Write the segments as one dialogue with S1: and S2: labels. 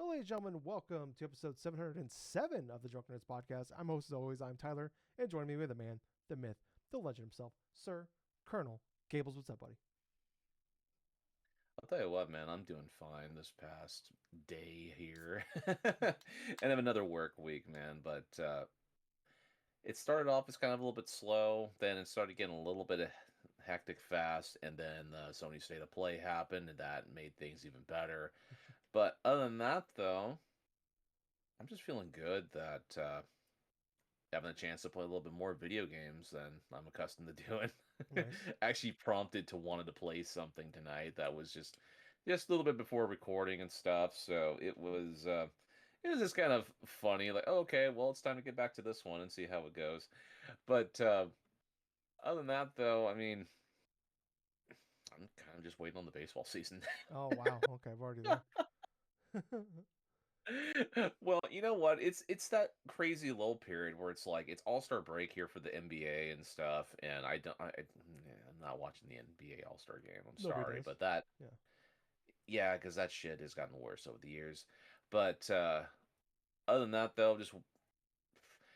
S1: Hello, ladies and gentlemen. Welcome to episode 707 of the DrunkNerds podcast. I'm host, as always, I'm Tyler, and joining me with the man, the myth, the legend himself, Sir Colonel Gables. What's up, buddy?
S2: I'll tell you what, man, I'm doing fine this past day here. And have another work week, man. But it started off as kind of a little bit slow, then it started getting a little bit of hectic fast, and then the Sony State of Play happened, and that made things even better. But other than that, though, I'm just feeling good that having a chance to play a little bit more video games than I'm accustomed to doing.
S1: Nice.
S2: Actually prompted to wanted to play something tonight that was just a little bit before recording and stuff. So it was just kind of funny, like, oh, okay, well, it's time to get back to this one and see how it goes. But other than that, though, I mean, I'm kind of just waiting on the baseball season.
S1: Oh, wow. Okay, we're already there.
S2: Well, you know what? It's that crazy lull period where it's like it's All-Star break here for the NBA and stuff, and I'm not watching the NBA All-Star game. I'm
S1: Nobody
S2: sorry,
S1: does.
S2: but that
S1: Yeah.
S2: yeah, because that shit has gotten worse over the years. But other than that, though, just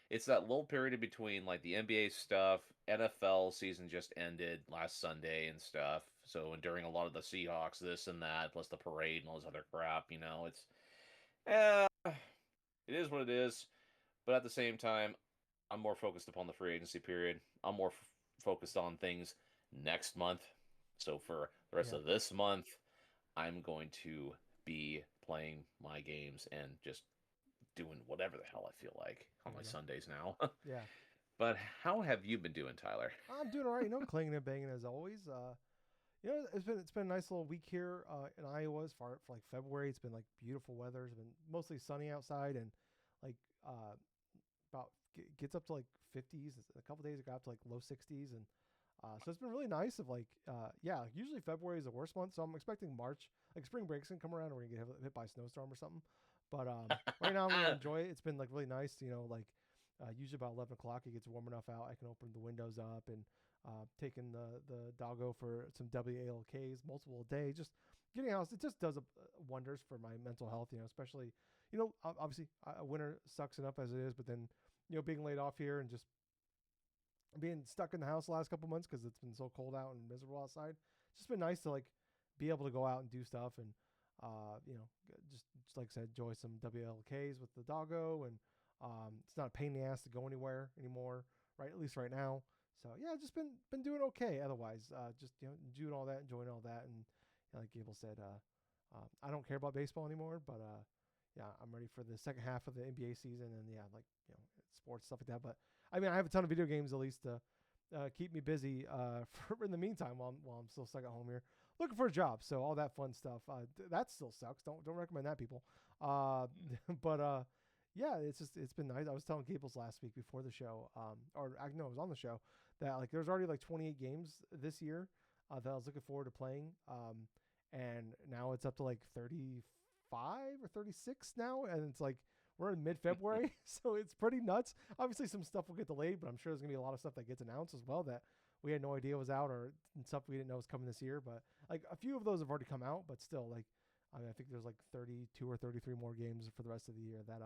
S2: it's that lull period in between like the NBA stuff, NFL season just ended last Sunday and stuff. So and during a lot of the Seahawks, this and that, plus the parade and all this other crap, it's. Eh, it is what it is. But at the same time, I'm more focused upon the free agency period. I'm more focused on things next month. So for the rest
S1: Yeah.
S2: of this month, I'm going to be playing my games and just doing whatever the hell I feel like on
S1: There
S2: my
S1: you go.
S2: Sundays now.
S1: Yeah.
S2: But how have you been doing, Tyler?
S1: I'm doing all right. Clanging and banging as always. It's been a nice little week here in Iowa as far for like February. It's been like beautiful weather. It's been mostly sunny outside and like about gets up to like 50s. A couple days it got up to like low 60s, and so it's been really nice. Yeah, usually February is the worst month, so I'm expecting March, like spring breaks, can come around and we're gonna get hit by a snowstorm or something. But right now I'm gonna enjoy it. It's been like really nice. Usually about 11 o'clock it gets warm enough out. I can open the windows up and taking the doggo for some WALKs multiple a day. Just getting out, it just does wonders for my mental health. Especially obviously winter sucks enough as it is, but then being laid off here and just being stuck in the house the last couple months because it's been so cold out and miserable outside. It's just been nice to like be able to go out and do stuff and just like I said, enjoy some WLKs with the doggo, and it's not a pain in the ass to go anywhere anymore, right? At least right now. So yeah, just been doing okay. Otherwise, just doing all that, enjoying all that, and like Gable said, I don't care about baseball anymore, but yeah, I'm ready for the second half of the NBA season, and yeah, like sports stuff like that. But I mean, I have a ton of video games at least to keep me busy for in the meantime while I'm still stuck at home here looking for a job. So all that fun stuff that still sucks. Don't recommend that, people. But yeah, it's been nice. I was telling Gables last week before the show, or I know I was on the show, that like there's already like 28 games this year that I was looking forward to playing. And now it's up to like 35 or 36 now, and it's like we're in mid-February, so it's pretty nuts. Obviously, some stuff will get delayed, but I'm sure there's gonna be a lot of stuff that gets announced as well that we had no idea was out, or stuff we didn't know was coming this year. But like a few of those have already come out, but still, like I think there's like 32 or 33 more games for the rest of the year that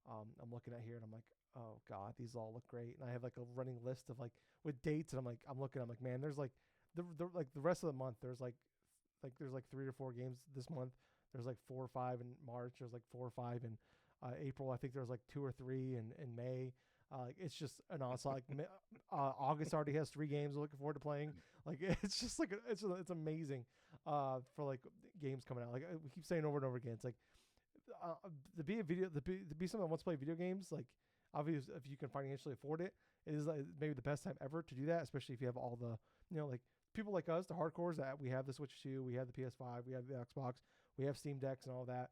S1: I'm looking at here, and I'm like, oh god, these all look great. And I have like a running list of like with dates, and I'm like, man, there's like the rest of the month, there's like 3 or 4 games this month. There's like 4 or 5 in March. There's like 4 or 5 in April. I think there's like 2 or 3 in May. It's just an onslaught. Like August already has 3 games. Looking forward to playing. Like it's just like it's amazing for like games coming out. Like we keep saying over and over again. It's like uh, to be someone that wants to play video games. Like obviously, if you can financially afford it, it is like maybe the best time ever to do that. Especially if you have all the like people like us, the hardcores, that we have the Switch 2, we have the PS5, we have the Xbox, we have Steam Decks and all that.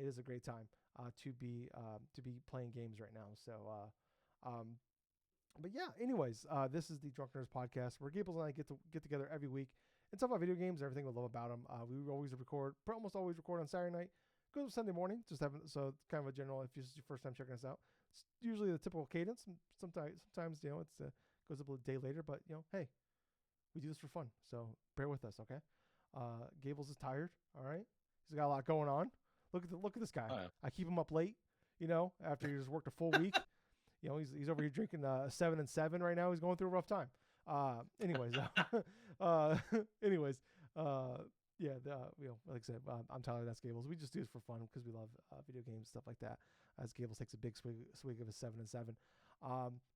S1: It is a great time to be playing games right now. So, but yeah. Anyways, this is the Drunk Nerds podcast where Gables and I get together every week and talk about video games, everything we love about them. We almost always record on Saturday night. Goes Sunday morning, so it's kind of a general. If this is your first time checking us out, it's usually the typical cadence. Sometimes it's goes up a day later, but hey, we do this for fun, so bear with us, okay? Gables is tired, all right? He's got a lot going on. look at this guy.
S2: Oh, yeah.
S1: I keep him up late, after he just worked a full week. He's over here drinking 7-7 right now. He's going through a rough time. Anyways, uh, anyways, yeah, like I said, I'm Tyler. That's Gables. We just do this for fun because we love video games, stuff like that. As Gables takes a big swig of a 7-7.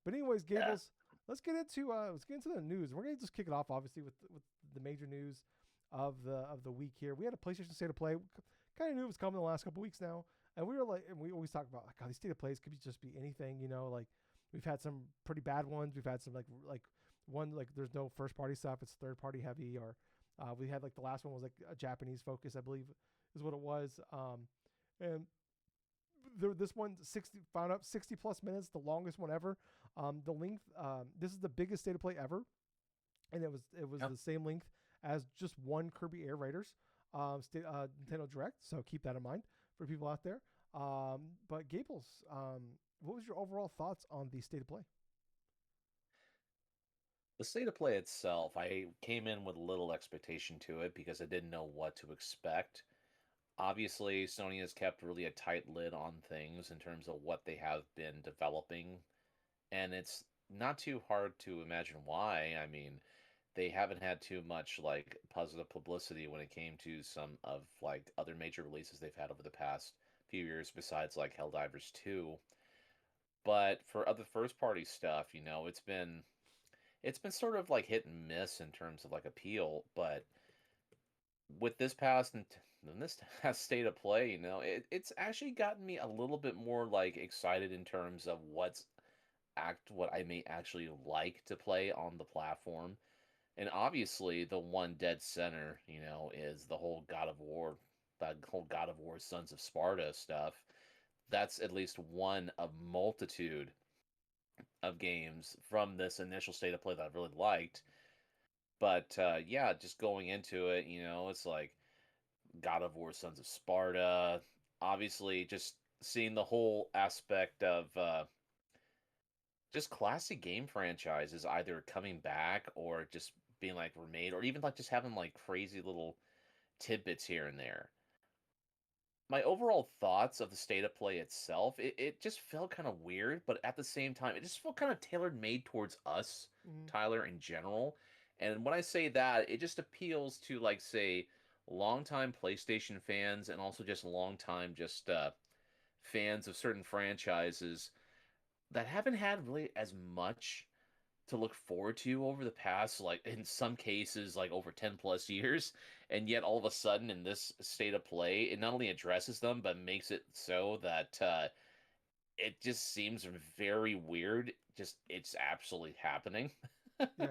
S1: But anyways,
S2: Yeah.
S1: Gables, let's get into the news. We're gonna just kick it off, obviously, with the major news of the week here. We had a PlayStation State of Play. Kind of knew it was coming the last couple weeks now, and we always talk about, like, God, these State of Plays could just be anything. Like we've had some pretty bad ones. We've had some like one, like there's no first party stuff. It's third party heavy, or we had, like, the last one was like a Japanese focus, I believe is what it was. And this one found out 60 plus minutes, the longest one ever. The length, this is the biggest State of Play ever, and it was
S2: Yep.
S1: the same length as just one Kirby Air Raiders Nintendo Direct. So keep that in mind for people out there. But Gables, what was your overall thoughts on the State of Play?
S2: The State of Play itself, I came in with little expectation to it because I didn't know what to expect. Obviously, Sony has kept really a tight lid on things in terms of what they have been developing, and it's not too hard to imagine why. I mean, they haven't had too much like positive publicity when it came to some of like other major releases they've had over the past few years besides like Helldivers 2. But for other first party stuff, it's been sort of like hit and miss in terms of like appeal, but with this past and this past State of Play, it's actually gotten me a little bit more like excited in terms of what I may actually like to play on the platform. And obviously, the one dead center, is the whole God of War Sons of Sparta stuff. That's at least one of multitude of games from this initial State of Play that I've really liked. But yeah, just going into it, it's like God of War Sons of Sparta. Obviously, just seeing the whole aspect of just classic game franchises either coming back or just being like remade, or even like just having like crazy little tidbits here and there. My overall thoughts of the State of Play itself, it just felt kind of weird, but at the same time, it just felt kind of tailor made towards us,
S1: Mm-hmm.
S2: Tyler, in general. And when I say that, it just appeals to, like, say, longtime PlayStation fans and also just longtime fans of certain franchises that haven't had really as much to look forward to over the past, like, in some cases, like over 10 plus years. And yet all of a sudden in this State of Play, it not only addresses them but makes it so that it just seems very weird. Just it's absolutely happening.
S1: Yeah.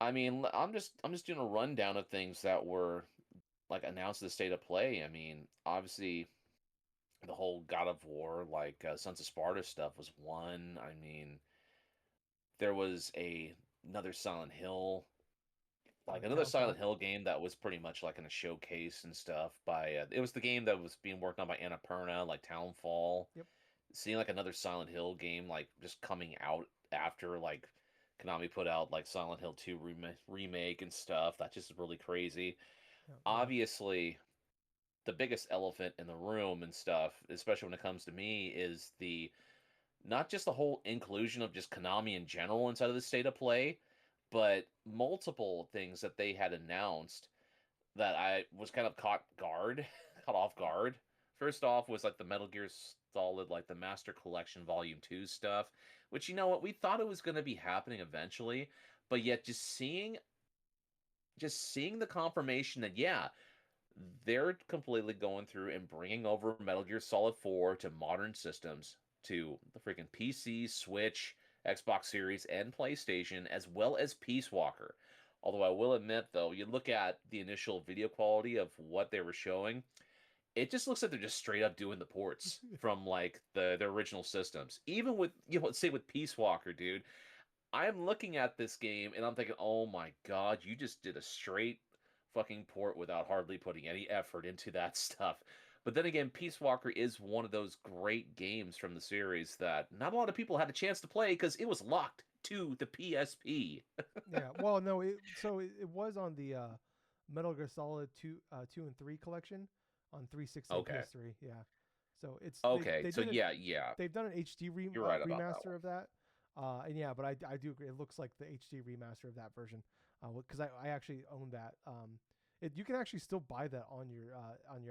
S2: I mean, I'm just doing a rundown of things that were like announced at the State of Play. I mean, obviously the whole God of War, like Sons of Sparta stuff was one. I mean, there was another Silent Hill, like another
S1: Townfall.
S2: Silent Hill game that was pretty much like in a showcase and stuff by it was the game that was being worked on by Annapurna, like Townfall.
S1: Yep.
S2: Seeing like another Silent Hill game like just coming out after like Konami put out like Silent Hill 2 remake and stuff, that's just really crazy.
S1: Yeah. Yeah.
S2: Obviously, the biggest elephant in the room and stuff, especially when it comes to me, is the not just the whole inclusion of just Konami in general inside of the State of Play, but multiple things that they had announced that I was kind of caught off guard. First off was like the Metal Gear Solid, like the Master Collection Volume 2 stuff, which, you know what, we thought it was going to be happening eventually, but yet just seeing the confirmation that, yeah, they're completely going through and bringing over Metal Gear Solid 4 to modern systems, to the freaking PC, Switch, Xbox Series, and PlayStation, as well as Peace Walker. Although I will admit, though, you look at the initial video quality of what they were showing, it just looks like they're just straight up doing the ports from like the original systems. Even with, let's say with Peace Walker, dude, I'm looking at this game and I'm thinking, oh my god, you just did a straight fucking port without hardly putting any effort into that stuff. But then again, Peace Walker is one of those great games from the series that not a lot of people had a chance to play because it was locked to the PSP.
S1: Yeah. Well, no. It was on the Metal Gear Solid 2, 2 and 3 collection. on 360 and
S2: Okay.
S1: PS3. Yeah, so it's
S2: Okay.
S1: they
S2: So
S1: did it.
S2: yeah, yeah.
S1: They've done an HD
S2: You're right about that
S1: remaster
S2: one.
S1: of that. And yeah, but I do agree. It looks like the HD remaster of that version, because I actually own that. You can actually still buy that on your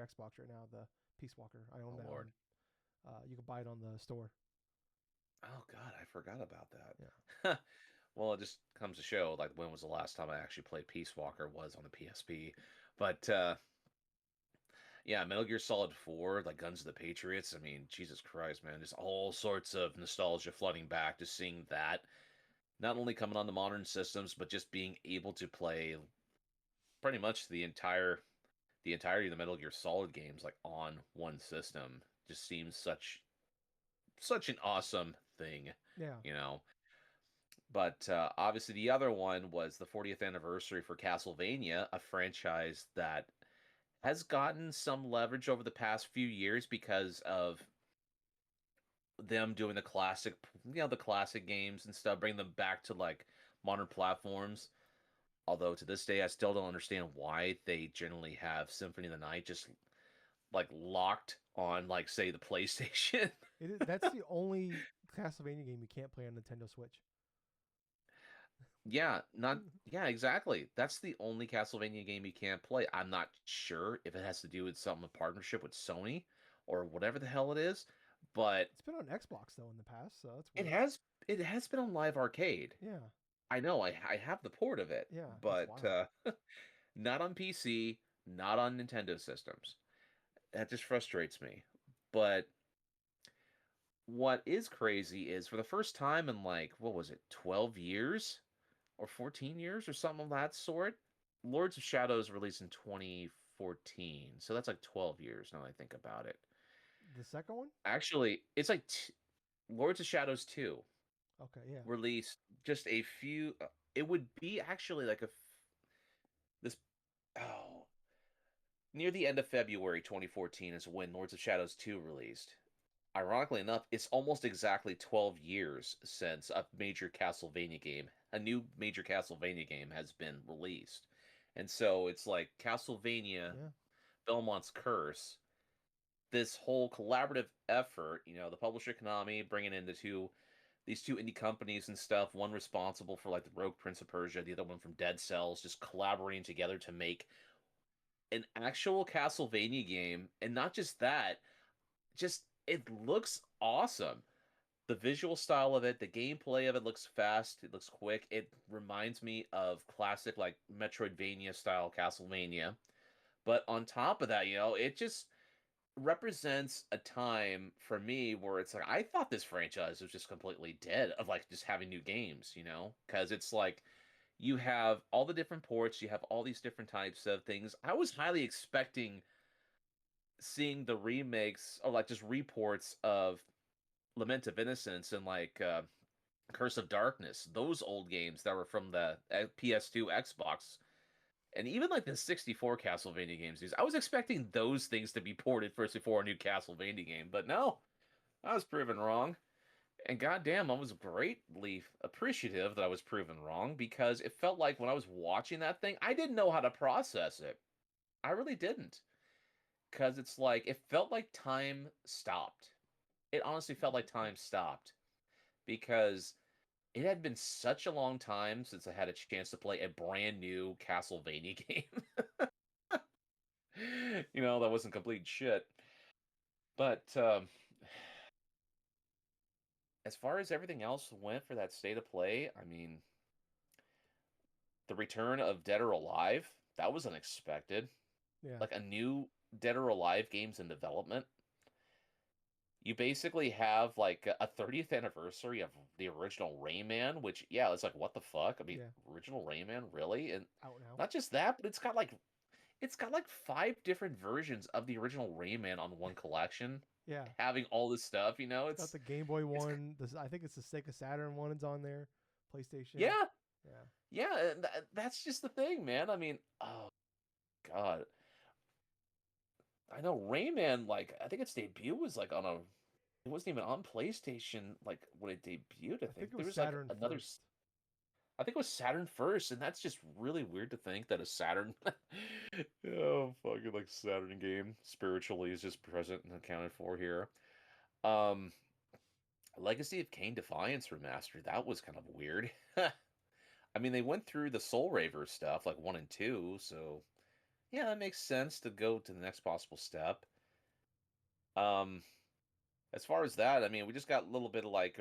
S1: Xbox right now. The Peace Walker. I own
S2: Oh
S1: that
S2: Lord.
S1: on. You can buy it on the store.
S2: Oh God, I forgot about
S1: Yeah.
S2: that. Well, it just comes to show, like, when was the last time I actually played Peace Walker was on the PSP. But yeah, Metal Gear Solid 4, like Guns of the Patriots. I mean, Jesus Christ, man, just all sorts of nostalgia flooding back, just seeing that. Not only coming on the modern systems, but just being able to play pretty much the entirety of the Metal Gear Solid games like on one system just seems such an awesome thing,
S1: Yeah.
S2: you know. But obviously, the other one was the 40th anniversary for Castlevania, a franchise that has gotten some leverage over the past few years because of them doing the classic games and stuff, bringing them back to like modern platforms. Although to this day, I still don't understand why they generally have Symphony of the Night just like locked on, like, say, the PlayStation.
S1: That's the only Castlevania game you can't play on Nintendo Switch.
S2: Yeah, exactly. That's the only Castlevania game you can't play. I'm not sure if it has to do with something with partnership with Sony or whatever the hell it is, but
S1: It's been on Xbox though in the past, so that's
S2: it
S1: weird.
S2: has it has been on Live Arcade.
S1: Yeah.
S2: I know I have the port of it,
S1: Yeah. That's
S2: but
S1: wild.
S2: not on PC, not on Nintendo systems. That just frustrates me. But what is crazy is for the first time in, like, what was it, 12 years or 14 years or something of that sort, Lords of Shadows released in 2014. So that's like 12 years now that I think about it.
S1: The second one?
S2: Actually, it's like Lords of Shadows 2
S1: Okay, yeah.
S2: released just a few. It would be actually like this. Oh, near the end of February 2014 is when Lords of Shadows 2 released. Ironically enough, it's almost exactly 12 years since a new major Castlevania game has been released. And so it's like Castlevania,
S1: Yeah.
S2: Belmont's Curse, this whole collaborative effort, the publisher Konami bringing in these two indie companies and stuff, one responsible for like the Rogue Prince of Persia, the other one from Dead Cells, just collaborating together to make an actual Castlevania game. And not just that, just it looks awesome. The visual style of it, the gameplay of it looks fast, it looks quick. It reminds me of classic like Metroidvania style Castlevania. But on top of that, it just represents a time for me where it's like I thought this franchise was just completely dead of like just having new games, because it's like you have all the different ports, you have all these different types of things. I was highly expecting seeing the remakes or like just reports of Lament of Innocence and like Curse of Darkness, those old games that were from the PS2, Xbox, and even like the 64 Castlevania games. I was expecting those things to be ported first before a new Castlevania game, but no, I was proven wrong. And goddamn, I was greatly appreciative that I was proven wrong because it felt like when I was watching that thing, I didn't know how to process it. I really didn't. Because it's like, it felt like time stopped. It honestly felt like time stopped because it had been such a long time since I had a chance to play a brand new Castlevania game. That wasn't complete shit. But as far as everything else went for that state of play, I mean, the return of Dead or Alive, that was unexpected.
S1: Yeah.
S2: Like a new Dead or Alive games in development. You basically have like a 30th anniversary of the original Rayman, which, yeah, it's like, what the fuck? I mean,
S1: Yeah.
S2: original Rayman, really? And
S1: Out now.
S2: not just that, but it's got like five different versions of the original Rayman on one collection,
S1: Yeah.
S2: having all this stuff.
S1: It's got
S2: It's
S1: the Game Boy
S2: it's
S1: one. I think it's the Sega Saturn one is on there. PlayStation.
S2: yeah,
S1: Yeah.
S2: yeah, and that's just the thing, man. I mean, oh God, I know Rayman. Like, I think its debut was like on a. It wasn't even on PlayStation like when it debuted. I
S1: I think
S2: think
S1: it
S2: there
S1: was
S2: was like
S1: Saturn
S2: another.
S1: first.
S2: I think it was Saturn first, and that's just really weird to think that a Saturn, oh fucking like Saturn game spiritually is just present and accounted for here. Um, Legacy of Kain Defiance remastered, that was kind of weird. I mean, they went through the Soul Raver stuff like 1 and 2, so yeah, that makes sense to go to the next possible step. Um, as far as that, I mean, we just got a little bit of like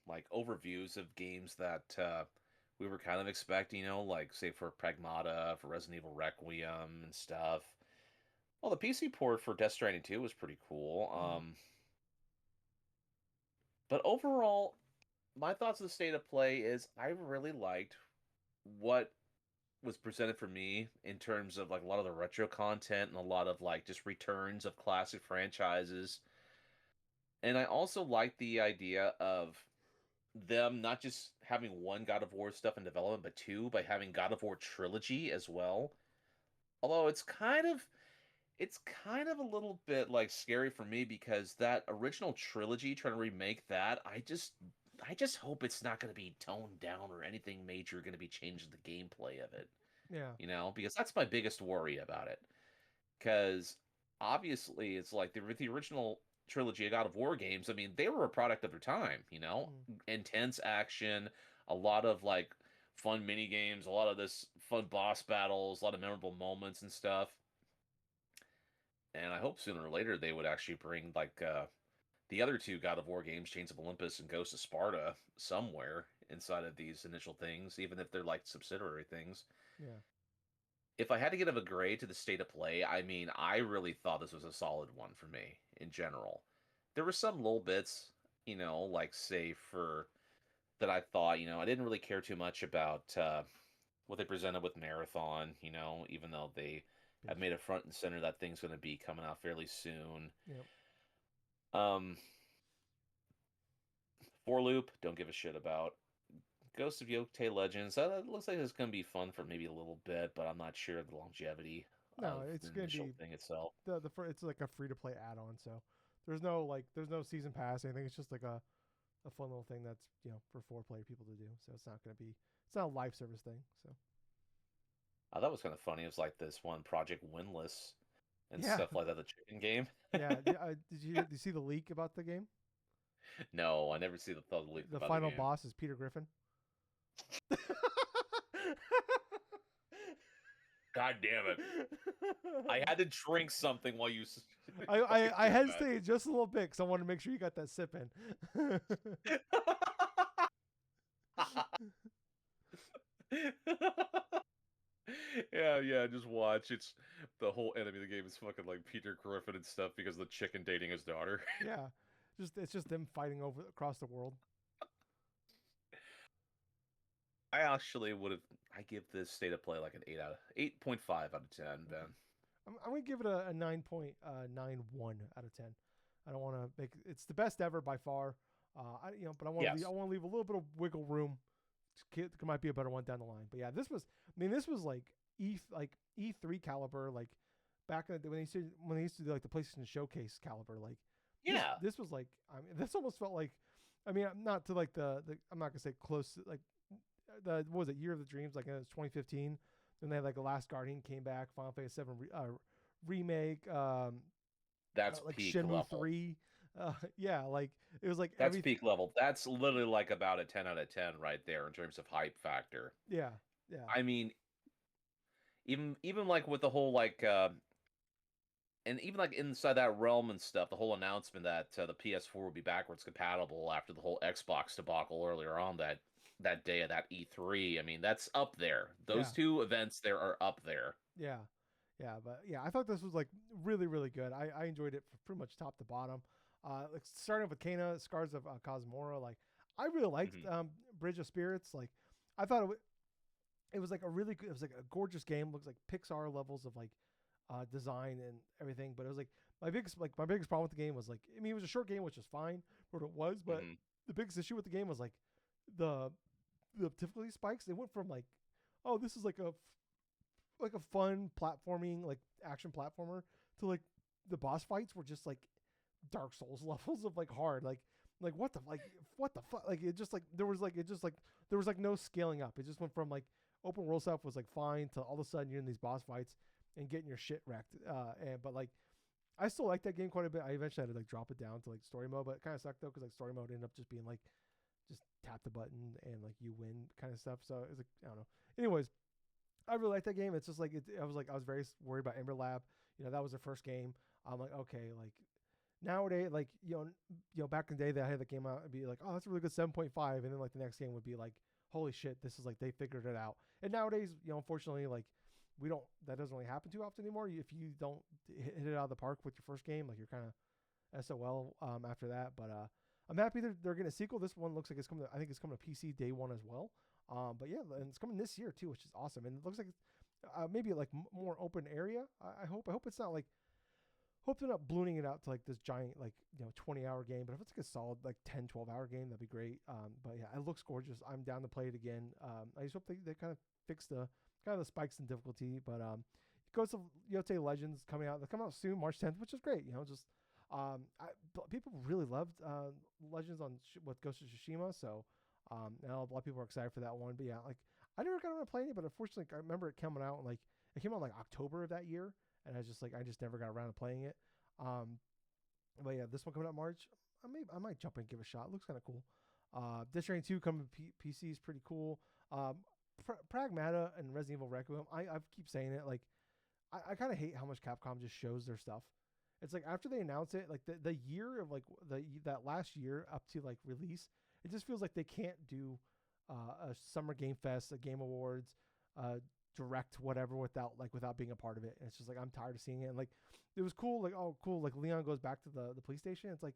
S2: like overviews of games that we were kind of expecting, like say for Pragmata, for Resident Evil Requiem and stuff. Well, the PC port for Death Stranding 2 was pretty cool.
S1: Mm.
S2: But overall, my thoughts of the state of play is I really liked what was presented for me in terms of like a lot of the retro content and a lot of like just returns of classic franchises. And I also like the idea of them not just having one God of War stuff in development, but two by having God of War trilogy as well. Although it's kind of a little bit like scary for me because that original trilogy trying to remake that, I just hope it's not going to be toned down or anything major going to be changing the gameplay of it,
S1: Yeah.
S2: because that's my biggest worry about it. Because obviously it's like the original trilogy of God of War games, I mean, they were a product of their time,
S1: Mm.
S2: intense action, a lot of like fun mini games, a lot of this fun boss battles, a lot of memorable moments and stuff. And I hope sooner or later they would actually bring like the other two God of War games, Chains of Olympus and Ghost of Sparta, somewhere inside of these initial things, even if they're like subsidiary things.
S1: Yeah.
S2: If I had to give a grade to the state of play, I mean, I really thought this was a solid one for me in general. There were some little bits, like say for that I thought, I didn't really care too much about what they presented with Marathon, even though they have
S1: Big.
S2: made it front and center that thing's going to be coming out fairly soon.
S1: Yep.
S2: Um, Four Loop, don't give a shit about. Ghost of Yokotei Legends, that looks like it's going to be fun for maybe a little bit, but I'm not sure of the longevity
S1: No,
S2: of
S1: it's
S2: the
S1: gonna
S2: initial
S1: be
S2: thing itself.
S1: it's like a free to play add on. So there's no season pass. I think it's just like a fun little thing that's for 4 player people to do. So it's not a live service thing. So
S2: That was kind of funny. It was like this one Project Winless and
S1: yeah,
S2: stuff like that, the chicken game.
S1: yeah. Did you see the leak about the game?
S2: No, I never see the leak
S1: The
S2: about the
S1: final
S2: game.
S1: boss is Peter Griffin.
S2: God damn it. I had to drink something while you
S1: I
S2: did that.
S1: hesitated just a little bit because I wanted to make sure you got that sip in.
S2: Yeah, yeah, just watch. It's the whole enemy of the game is fucking like Peter Griffin and stuff because of the chicken dating his daughter.
S1: Yeah, it's just them fighting over across the world.
S2: I actually would have I give this state of play like an 8.5 out of 10,
S1: Okay,
S2: Ben.
S1: I'm gonna give it a 9.91 out of 10. I don't want to make it's the best ever by far. But I
S2: Yes.
S1: want to leave a little bit of wiggle room. There might be a better one down the line. But yeah, this was like E3 caliber, like back in the day when they used to do like the PlayStation Showcase caliber. Like
S2: Yeah.
S1: this was like, I mean, this almost felt like, I mean, not to like the I'm not gonna say close to like the what was it, Year of the Dreams, like it was 2015. Then they had like the Last Guardian came back, Final Fantasy 7 remake,
S2: That's
S1: like
S2: peak
S1: Shenmue
S2: level.
S1: 3. Yeah, like it was like
S2: That's
S1: every
S2: peak level. That's literally like about a 10 out of 10 right there in terms of hype factor.
S1: yeah, yeah,
S2: I mean, even like with the whole like and even like inside that realm and stuff, the whole announcement that the PS4 would be backwards compatible after the whole Xbox debacle earlier on that day of that E3. I mean, that's up there. Those
S1: yeah,
S2: two events there are up there.
S1: yeah, yeah. But yeah, I thought this was like really, really good. I enjoyed it from pretty much top to bottom. Like starting with Kana, Scars of Cosmora. Like I really liked
S2: Hmm.
S1: Bridge of Spirits. Like I thought it was like a really good, it was like a gorgeous game. Looks like Pixar levels of like design and everything. But it was like my biggest problem with the game was like, I mean, it was a short game, which is fine for what it was. But
S2: Hmm.
S1: the biggest issue with the game was like the the difficulty spikes. They went from like, oh, this is like a fun platforming, like action platformer, to like the boss fights were just like Dark Souls levels of like hard. Like Like what the fuck? Like it just like there was like no scaling up. It just went from like open world stuff was like fine to all of a sudden you're in these boss fights and getting your shit wrecked. But like I still like that game quite a bit. I eventually had to like drop it down to like story mode, but it kind of sucked though because like story mode ended up just being like just tap the button and like you win kind of stuff. So it's like I don't know. Anyways, I really like that game. It's just like I was very worried about Ember Lab. That was their first game. I'm like, okay, like nowadays, like back in the day, that I had the game out and be like, oh, that's a really good 7.5, and then like the next game would be like, holy shit, this is like they figured it out. And nowadays, unfortunately, like we don't that doesn't really happen too often anymore. If you don't hit it out of the park with your first game, like you're kind of SOL after that. But I'm happy they're getting a sequel. This one looks like it's coming. I think it's coming to PC day one as well. But yeah, and it's coming this year too, which is awesome. And it looks like maybe like more open area. I hope it's not like. Hope they're not ballooning it out to like this giant 20-hour game. But if it's like a solid like 10-12 hour game, that'd be great. But yeah, it looks gorgeous. I'm down to play it again. I just hope they kind of fix the kind of the spikes in difficulty. But it goes to Yotei Legends coming out. They're coming out soon, March 10th, which is great. People really loved Legends on with Ghost of Tsushima, so and a lot of people are excited for that one. But yeah, like I never got around to playing it, but unfortunately, I remember it coming out like it came out like October of that year, and I just never got around to playing it. But yeah, this one coming out March, I might jump in and give it a shot. It looks kind of cool. Death Stranding 2 coming to PC is pretty cool. Pragmata and Resident Evil Requiem. I keep saying it, like I kind of hate how much Capcom just shows their stuff. It's like after they announce it, like the year of like that last year up to like release, it just feels like they can't do a Summer Game Fest, a Game Awards, direct whatever without being a part of it. And it's just like I'm tired of seeing it. And like it was cool, like oh cool, like Leon goes back to the PlayStation. It's like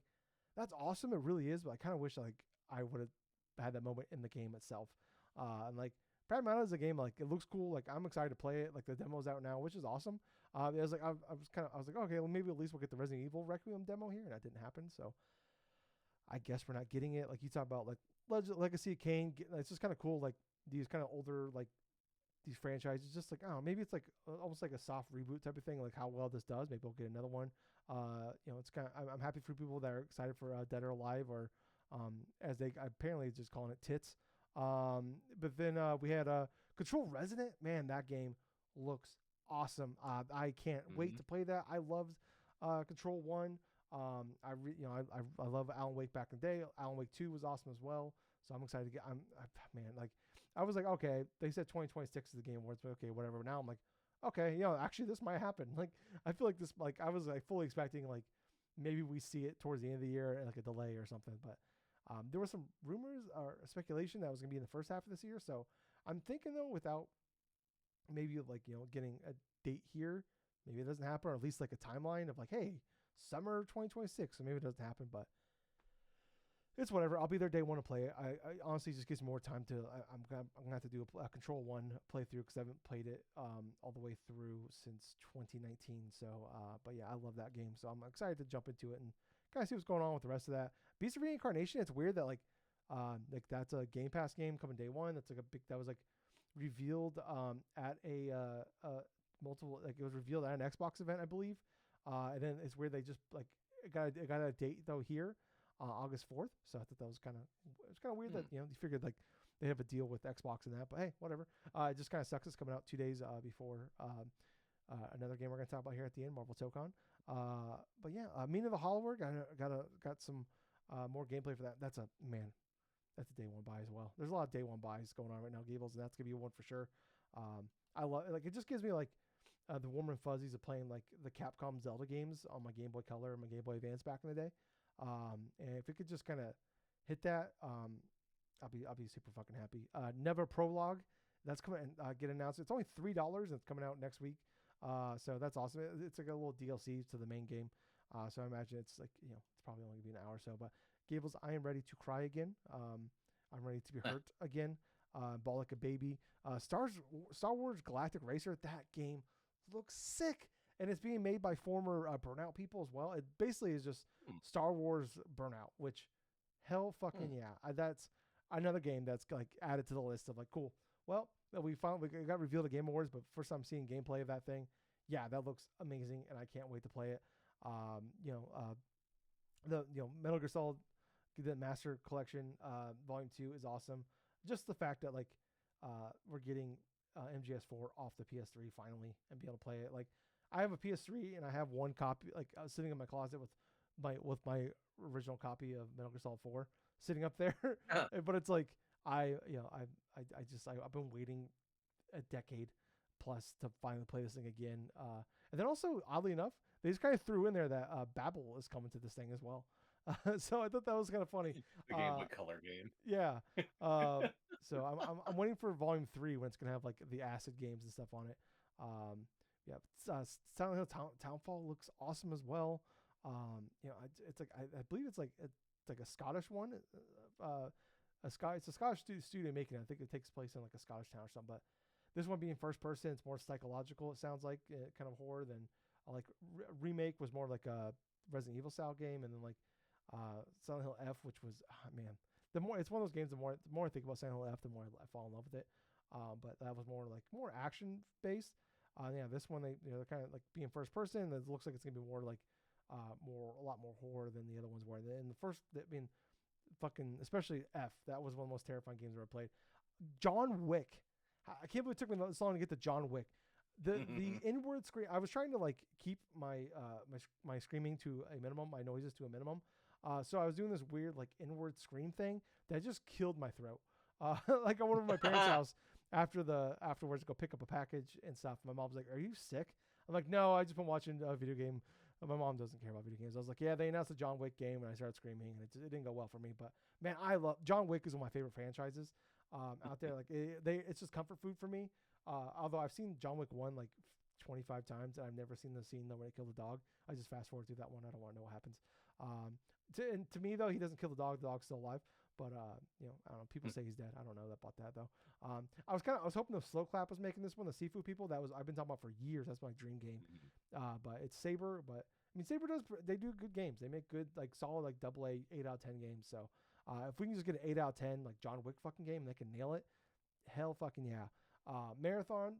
S1: that's awesome, it really is. But I kind of wish like I would have had that moment in the game itself. And like Pragmata is a game, like it looks cool. Like I'm excited to play it. Like the demo's out now, which is awesome. It was like I was like, okay, well maybe at least we'll get the Resident Evil Requiem demo here, and that didn't happen. So I guess we're not getting it. Like you talk about like Legacy of Kain. It's just kind of cool. Like these kind of older like these franchises, just like oh maybe it's like almost like a soft reboot type of thing. Like how well this does, maybe we'll get another one. It's kind of I'm happy for people that are excited for Dead or Alive, or as they apparently just calling it Tits. But then we had Control Resident. Man, that game looks awesome. I can't wait to play that. I loved Control 1. I love Alan Wake back in the day. Alan Wake 2 was awesome as well. So I'm excited to get. I was like, okay, they said 2026 is the Game Awards, but okay, whatever. Now I'm like, okay, actually this might happen. Like I feel like this, like I was like fully expecting like maybe we see it towards the end of the year, like a delay or something, but. There was some rumors or speculation that was going to be in the first half of this year. So I'm thinking though, without maybe like, getting a date here, maybe it doesn't happen, or at least like a timeline of like, hey, summer 2026. So maybe it doesn't happen, but it's whatever. I'll be there day one to play it. I honestly just gives me more time to, I'm going to have to do a Control 1 playthrough because I haven't played it all the way through since 2019. So, but yeah, I love that game. So I'm excited to jump into it and kind of see what's going on with the rest of that. Beast of Reincarnation, it's weird that like that's a Game Pass game coming day one. That's like that was like revealed at a multiple, like it was revealed at an Xbox event, I believe. And then it's weird they just like it got a date though here, August 4th. So I thought that was kind of weird that you figured like they have a deal with Xbox and that, but hey, whatever. It just kind of sucks. It's coming out 2 days before another game we're gonna talk about here at the end, Marvel Tokon. But yeah, Mina the Hollower got some more gameplay for that. That's a day one buy as well. There's a lot of day one buys going on right now, Gables, and that's gonna be one for sure. I love like it just gives me like the warm and fuzzies of playing like the Capcom Zelda games on my Game Boy Color and my Game Boy Advance back in the day. And if it could just kind of hit that, I'll be super fucking happy. Never Prologue, that's coming and get announced. It's only $3 and it's coming out next week. So that's awesome. It's like a little DLC to the main game. So I imagine it's like, it's probably only gonna be an hour or so, but Gables, I am ready to cry again. I'm ready to be hurt again. Ball like a baby. Star Wars Galactic Racer, that game looks sick. And it's being made by former Burnout people as well. It basically is just Star Wars Burnout, which hell fucking yeah. That's another game that's like added to the list of like, cool. Well, we got revealed at Game Awards, but first time seeing gameplay of that thing, yeah, that looks amazing, and I can't wait to play it. The Metal Gear Solid the Master Collection Volume 2 is awesome. Just the fact that like we're getting MGS4 off the PS3 finally and be able to play it. Like I have a PS3 and I have one copy like sitting in my closet with my original copy of Metal Gear Solid 4 sitting up there. But it's like I've been waiting a decade plus to finally play this thing again. And then also oddly enough, they just kind of threw in there that Babel is coming to this thing as well. So I thought that was kind of funny.
S2: The Game Boy Color game.
S1: Yeah. So I'm waiting for Volume 3 when it's gonna have like the acid games and stuff on it. Yeah, Silent Hill Townfall looks awesome as well. It's like I believe it's like a Scottish one. It's a Scottish studio making it. I think it takes place in like a Scottish town or something. But this one being first person, it's more psychological. It sounds like kind of horror than like remake was more like a Resident Evil style game, and then like Silent Hill F, which was man, the more it's one of those games. The more I think about Silent Hill F, the more I fall in love with it. But that was more action based. Yeah, this one they're kind of like being first person. It looks like it's gonna be more like a lot more horror than the other ones were. And the first, fucking especially F, that was one of the most terrifying games I've ever played. John Wick, I can't believe it took me this long to get to John Wick. The inward scream. I was trying to like keep my screaming to a minimum, my noises to a minimum. So I was doing this weird like inward scream thing that just killed my throat. Like I went over to my parents' house afterwards to go pick up a package and stuff. My mom's like, "Are you sick?" I'm like, "No, I just been watching a video game." My mom doesn't care about video games. I was like, "Yeah, they announced a John Wick game," and I started screaming, and it didn't go well for me. But man, I love John Wick is one of my favorite franchises out there. Like it's just comfort food for me. Although I've seen John Wick 1 like 25 times, and I've never seen the scene though when they kill the dog. I just fast forward through that one. I don't want to know what happens. To me though, he doesn't kill the dog. The dog's still alive. But I don't know. People say he's dead. I don't know about that though. I was hoping the Slow Clap was making this one. The seafood people. I've been talking about for years. That's my dream game. But it's Saber. But I mean, Saber they do good games. They make good like solid like AA 8 out of 10 games. So if we can just get an 8 out of 10 like John Wick fucking game and they can nail it, hell fucking yeah. Marathon.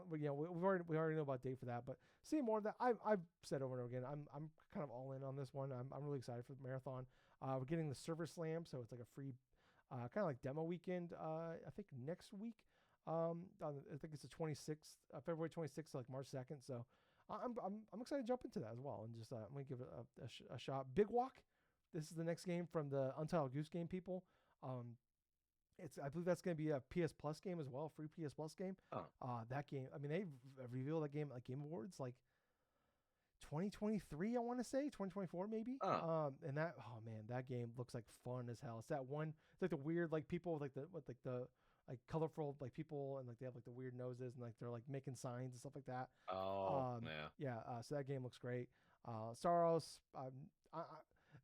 S1: We already know about date for that. But seeing more of that, I've said over and over again. I'm kind of all in on this one. I'm really excited for the Marathon. We're getting the Server Slam, so it's like a free, kind of like demo weekend. I think next week. I think it's the 26th, February 26th, like March 2nd. So I'm excited to jump into that as well, and just I'm gonna give it a shot. Big Walk. This is the next game from the Untitled Goose Game people. I believe that's going to be a PS Plus game as well, a free PS Plus game. That game, I mean, they revealed that game at like Game Awards like 2023, I want to say 2024 maybe. And that, oh man, that game looks like fun as hell. It's that one. It's like the weird like people with the colorful like people, and like they have like the weird noses, and like they're like making signs and stuff like that. Yeah. So that game looks great. Staros.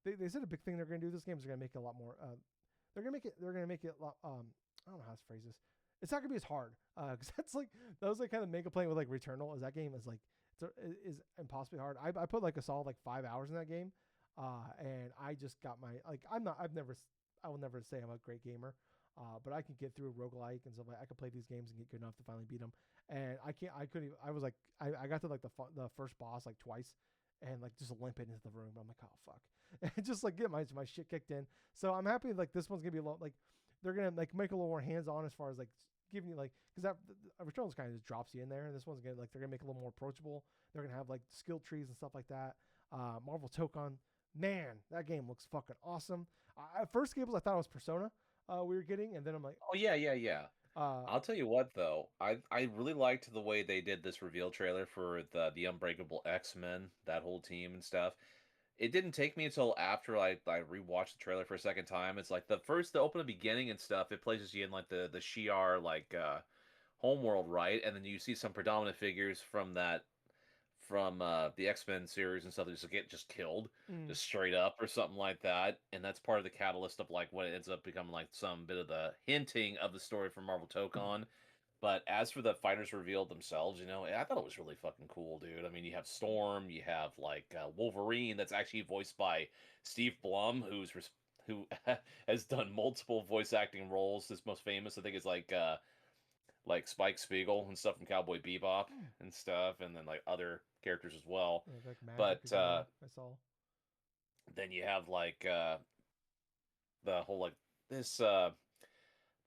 S1: They said a big thing they're going to do. This game is going to make it a lot more. They're gonna make it. I don't know how to phrase this. It's not gonna be as hard because that was like kind of make a play with like Returnal. Is that game is like is impossibly hard. I put like a solid like 5 hours in that game, and I just got my like I will never say I'm a great gamer, but I can get through roguelike and stuff like I can play these games and get good enough to finally beat them. And I got to like the first boss like twice, and like just limping into the room. I'm like, oh fuck. And just like get my shit kicked in. So I'm happy like this one's gonna be a lot like they're gonna like make a little more hands on as far as like giving you like because that Returnal's kind of just drops you in there, and this one's gonna like they're gonna make it a little more approachable. They're gonna have like skill trees and stuff like that. Marvel Tokon, man, that game looks fucking awesome. At first, Gables, I thought it was Persona we were getting, and then I'm like,
S2: oh yeah. I'll tell you what though, I really liked the way they did this reveal trailer for the Unbreakable X-Men, that whole team and stuff. It didn't take me until after I rewatched the trailer for a second time. It's like the open beginning and stuff. It places you in like the Shi'ar like homeworld, right? And then you see some predominant figures from the X-Men series and stuff that just get killed, just straight up or something like that. And that's part of the catalyst of like what it ends up becoming like some bit of the hinting of the story from Marvel Tokon. But as for the fighters revealed themselves, I thought it was really fucking cool, dude. I mean, you have Storm, you have like Wolverine, that's actually voiced by Steve Blum, who has done multiple voice acting roles. His most famous, I think, is like Spike Spiegel and stuff from Cowboy Bebop and stuff, and then like other characters as well.
S1: like Magic
S2: But
S1: I saw.
S2: then you have like the whole like this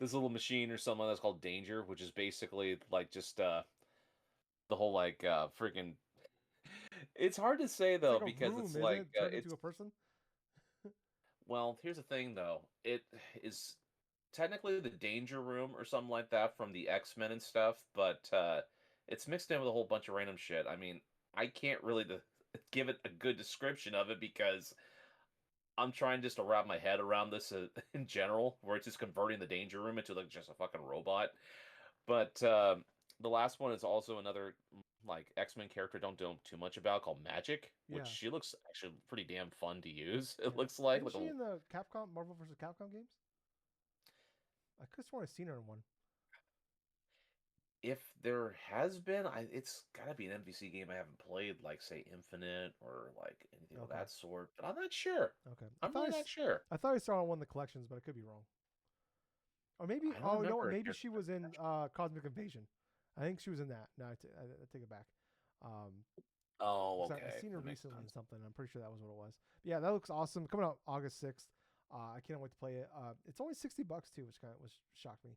S2: this little machine or something that's called Danger, which is basically like just the whole like freaking. It's hard to say
S1: It's
S2: though
S1: like a
S2: because it's
S1: room, isn't
S2: like
S1: it? Turned into
S2: it's
S1: a person.
S2: well. Here's the thing though, it is technically the Danger Room or something like that from the X-Men and stuff, but it's mixed in with a whole bunch of random shit. I mean, I can't really give it a good description of it because I'm trying just to wrap my head around this in general, where it's just converting the Danger Room into like just a fucking robot. But the last one is also another like X-Men character don't know too much about called Magic, which
S1: Yeah,
S2: she looks actually pretty damn fun to use. It
S1: yeah.
S2: looks like
S1: Isn't she
S2: a
S1: in the Capcom Marvel vs. Capcom games? I could have sworn I seen her in one.
S2: if there has been, it's gotta be an MVC game I haven't played, like say Infinite or like anything of
S1: Okay,
S2: that sort. But I'm not sure.
S1: okay.
S2: I'm really not sure.
S1: I thought I saw her on one of the collections, but I could be wrong. Or maybe,
S2: I don't
S1: oh, you know what?
S2: remember a
S1: Maybe
S2: character
S1: she
S2: that's
S1: was in
S2: attached.
S1: Cosmic Invasion. I think she was in that. No, I take it back. Um,
S2: Oh,
S1: because I
S2: okay,
S1: seen her
S2: that makes
S1: recently in
S2: sense.
S1: something. I'm pretty sure that was what it was. But yeah, that looks awesome. Coming out August 6th. I can't wait to play it. It's only $60 too, which shocked me.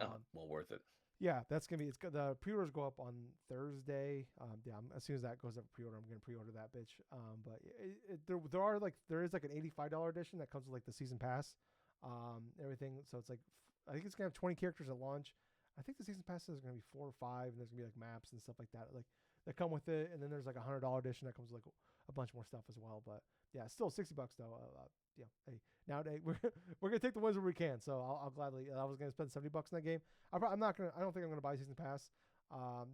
S2: Oh,
S1: Um,
S2: well worth it.
S1: yeah, that's gonna be. The pre-orders go up on Thursday. Yeah, as soon as that goes up pre-order, I'm gonna pre-order that bitch. But there is like an $85 edition that comes with like the season pass, everything. So it's like I think it's gonna have 20 characters at launch. I think the season pass is gonna be 4 or 5, and there's gonna be like maps and stuff like that, like that come with it. And then there's like $100 edition that comes with like a bunch more stuff as well. But yeah, still $60 though. Yeah, hey, nowadays we're gonna take the wins where we can. So I'll gladly. I was gonna spend $70 in that game. I'm not gonna. I don't think I'm gonna buy season pass.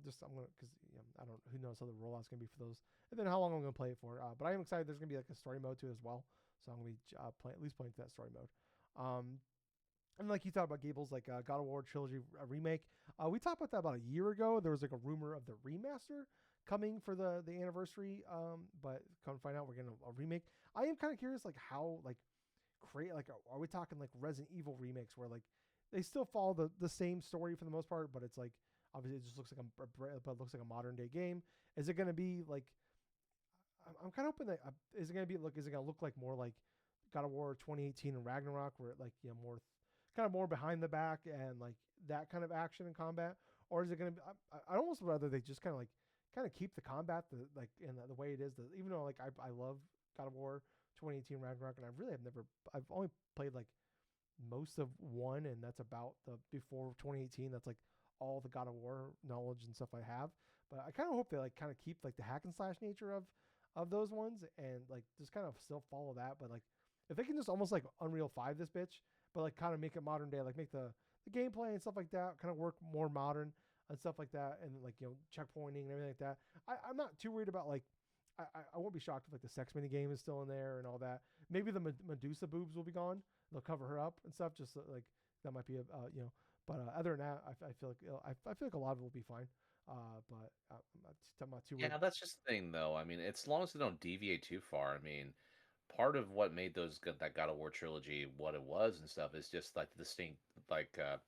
S1: Just I'm gonna because I don't. Who knows how the rollout's gonna be for those, and then how long I'm gonna play it for. But I am excited. There's gonna be like a story mode too as well. So I'm gonna be at least playing through that story mode. Um, and like you talked about Gables, like God of War trilogy remake. We talked about that about a year ago. There was like a rumor of the remaster coming for the anniversary. But come to find out, we're getting a remake. I am kind of curious, like how like create like are we talking like Resident Evil remakes where like they still follow the same story for the most part, but it's like obviously it just looks like but it looks like a modern day game. Is it going to be like I'm kind of hoping that is it going to be look is it going to look like more like God of War 2018 and Ragnarok where it like more kind of more behind the back and like that kind of action and combat, or is it going to be I almost rather they just kind of keep the combat like in the way it is, even though like I love God of War 2018 Ragnarok, and I've only played like most of one, and that's about the before 2018. That's like all the God of War knowledge and stuff I have. But I kind of hope they like kind of keep like the hack and slash nature of those ones, and like just kind of still follow that. But like if they can just almost like Unreal 5 this bitch, but like kind of make it modern day, like make the gameplay and stuff like that kind of work more modern and stuff like that, and like checkpointing and everything like that. I'm not too worried about like I won't be shocked if like the sex mini game is still in there and all that. Maybe the Medusa boobs will be gone. They'll cover her up and stuff. Just like that might be a But other than that, I feel like I feel like a lot of it will be fine. But I'm not too worried.
S2: Yeah, that's just the thing, though. I mean, it's as long as they don't deviate too far. I mean, part of what made that God of War trilogy what it was and stuff is just like the distinct, like the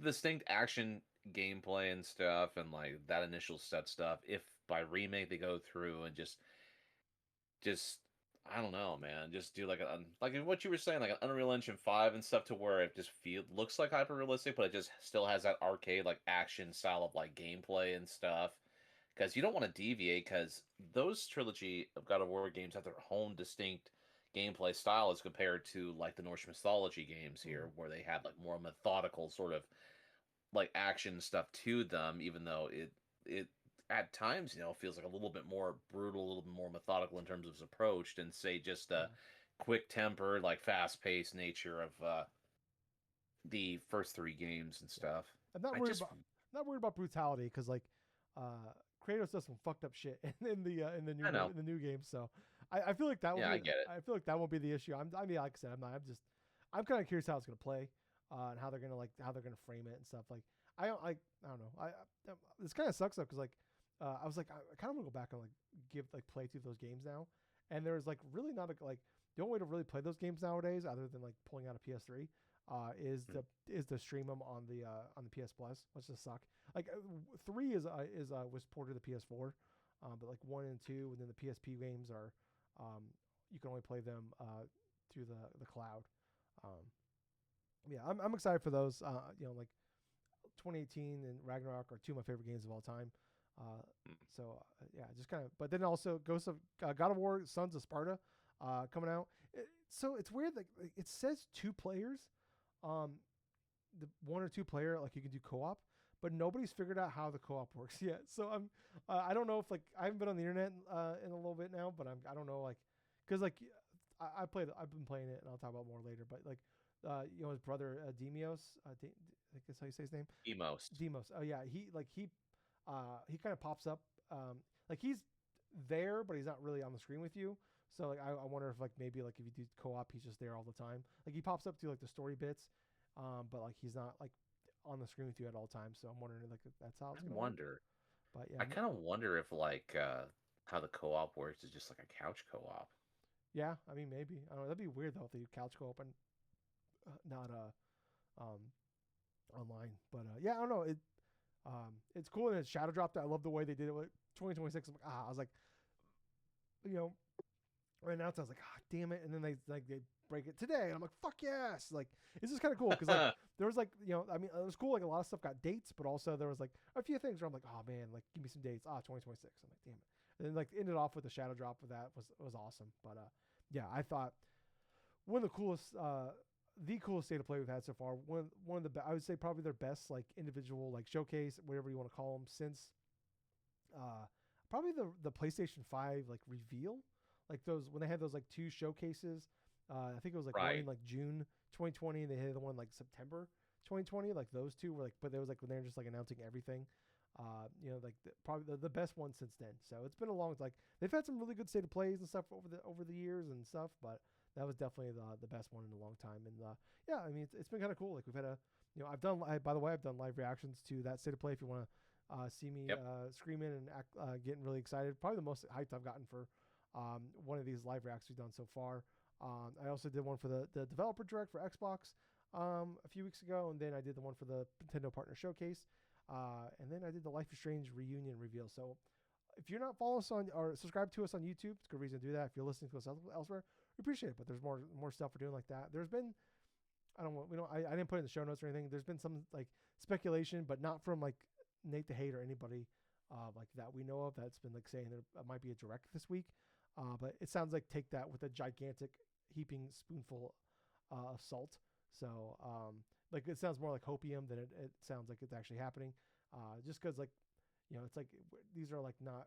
S2: distinct action gameplay and stuff, and like that initial set stuff. If by remake they go through and just I don't know, man. Just do like like what you were saying, like an Unreal Engine 5 and stuff, to where it just looks like hyper realistic, but it just still has that arcade like action style of like gameplay and stuff. Because you don't want to deviate, because those trilogy of God of War games have their own distinct gameplay style as compared to like the Norse mythology games
S1: Mm,
S2: here, where they had like more methodical sort of like action stuff to them, even though it at times feels like a little bit more brutal, a little bit more methodical in terms of its approach than say just the
S1: yeah.
S2: quick tempered, like fast paced nature of the first three games and
S1: Yeah,
S2: stuff.
S1: I'm
S2: I just
S1: not worried about brutality because like Kratos does some fucked up shit
S2: I know,
S1: in the new game. So I feel like that will
S2: yeah, I
S1: be
S2: get it.
S1: I feel like that won't be the issue. I mean, like I said, I'm kind of curious how it's gonna play, and how they're gonna frame it and stuff. Like I don't know. This kind of sucks though because like I was like I kind of want to go back and like play through those games now, and there's like really not like the only way to really play those games nowadays, other than like pulling out a PS3,
S2: Mm.
S1: is to stream them on the PS Plus, which just suck. Like three was ported to the PS4, but like one and two, and then the PSP games are, you can only play them through the cloud. Um, yeah, I'm excited for those. Like 2018 and Ragnarok are two of my favorite games of all time. Yeah, just kind of. But then also Ghost of God of War, Sons of Sparta, coming out. So it's weird. Like it says 2 players, um, the 1 or 2 player. Like you can do co-op, but nobody's figured out how the co-op works yet. So I don't know if like I haven't been on the internet in a little bit now, but I don't know like because like I've been playing it and I'll talk about more later. But like his brother Demios, I think that's how you say his name.
S2: Emos.
S1: Demos. Oh yeah, he kind of pops up. Like he's there, but he's not really on the screen with you. So like I wonder if like maybe like if you do co-op, he's just there all the time. Like he pops up to like the story bits, but like he's not like on the screen with you at all times. So I'm wondering like if that's how it's
S2: I
S1: gonna work.
S2: wonder.
S1: But yeah,
S2: I kind of wonder if like how the co-op works is just like a couch co-op.
S1: yeah. I mean maybe I don't know. That'd be weird though if they do couch co-op and not um online. But yeah, I don't know. It's cool and it's shadow dropped. I love the way they did it with 2026. I was like, you know, right now I was like, ah, damn it, and then they break it today, and I'm like, fuck yes, like it's just kind of cool because like there was like I mean it was cool like a lot of stuff got dates, but also there was like a few things where I'm like, oh man, like give me some dates, 2026. I'm like, damn it, and then like ended off with the shadow drop of that was awesome. But yeah, I thought one of the coolest the coolest state of play we've had so far. One of the I would say probably their best like individual like showcase, whatever you want to call them, since uh, probably the PlayStation 5 like reveal, like those when they had those like 2 showcases. I think it was like one
S2: Right.
S1: in like June 2020. And they had the one like September 2020. Like those 2 were like, but it was like when they were just like announcing everything. Like probably the best one since then. So it's been a long like they've had some really good state of plays and stuff over the years and stuff, but that was definitely the best one in a long time. And yeah, I mean it's been kind of cool. Like we've had by the way I've done live reactions to that state of play. If you want to see me
S2: Yep.
S1: screaming and getting really excited, probably the most hyped I've gotten for one of these live reacts we've done so far. I also did one for the developer direct for Xbox a few weeks ago, and then I did the one for the Nintendo Partner Showcase, and then I did the Life is Strange reunion reveal. So if you're not following us on or subscribe to us on YouTube, it's a good reason to do that. If you're listening to us elsewhere, we appreciate it. But there's more stuff we're doing like that. There's been I didn't put it in the show notes or anything. There's been some like speculation, but not from like Nate the Hate or anybody like that we know of that's been like saying there might be a direct this week. But it sounds like take that with a gigantic heaping spoonful of salt. So like it sounds more like hopium than it sounds like it's actually happening. Just because like it's like these are like not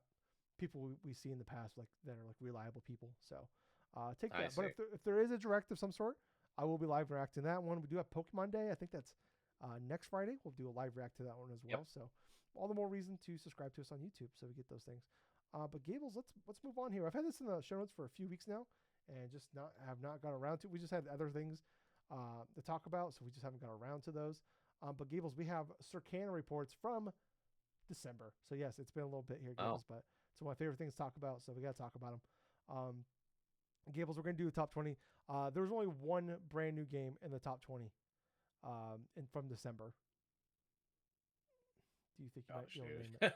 S1: people we see in the past like that are like reliable people. So take
S2: I
S1: that. But
S2: see.
S1: if there is a direct of some sort, I will be live reacting to that one. We do have Pokemon Day. I think that's next Friday. We'll do a live react to that one as
S2: Yep.
S1: well. So all the more reason to subscribe to us on YouTube so we get those things. But Gables, let's move on here. I've had this in the show notes for a few weeks now, and just have not got around to it. We just had other things to talk about, so we just haven't got around to those. But Gables, we have Circana reports from December. So yes, it's been a little bit here, Gables, but it's one of my favorite things to talk about. So we got to talk about them. Gables, we're going to do the top 20. There was only one brand new game in the top 20 from December. Do you think you might be able to name it?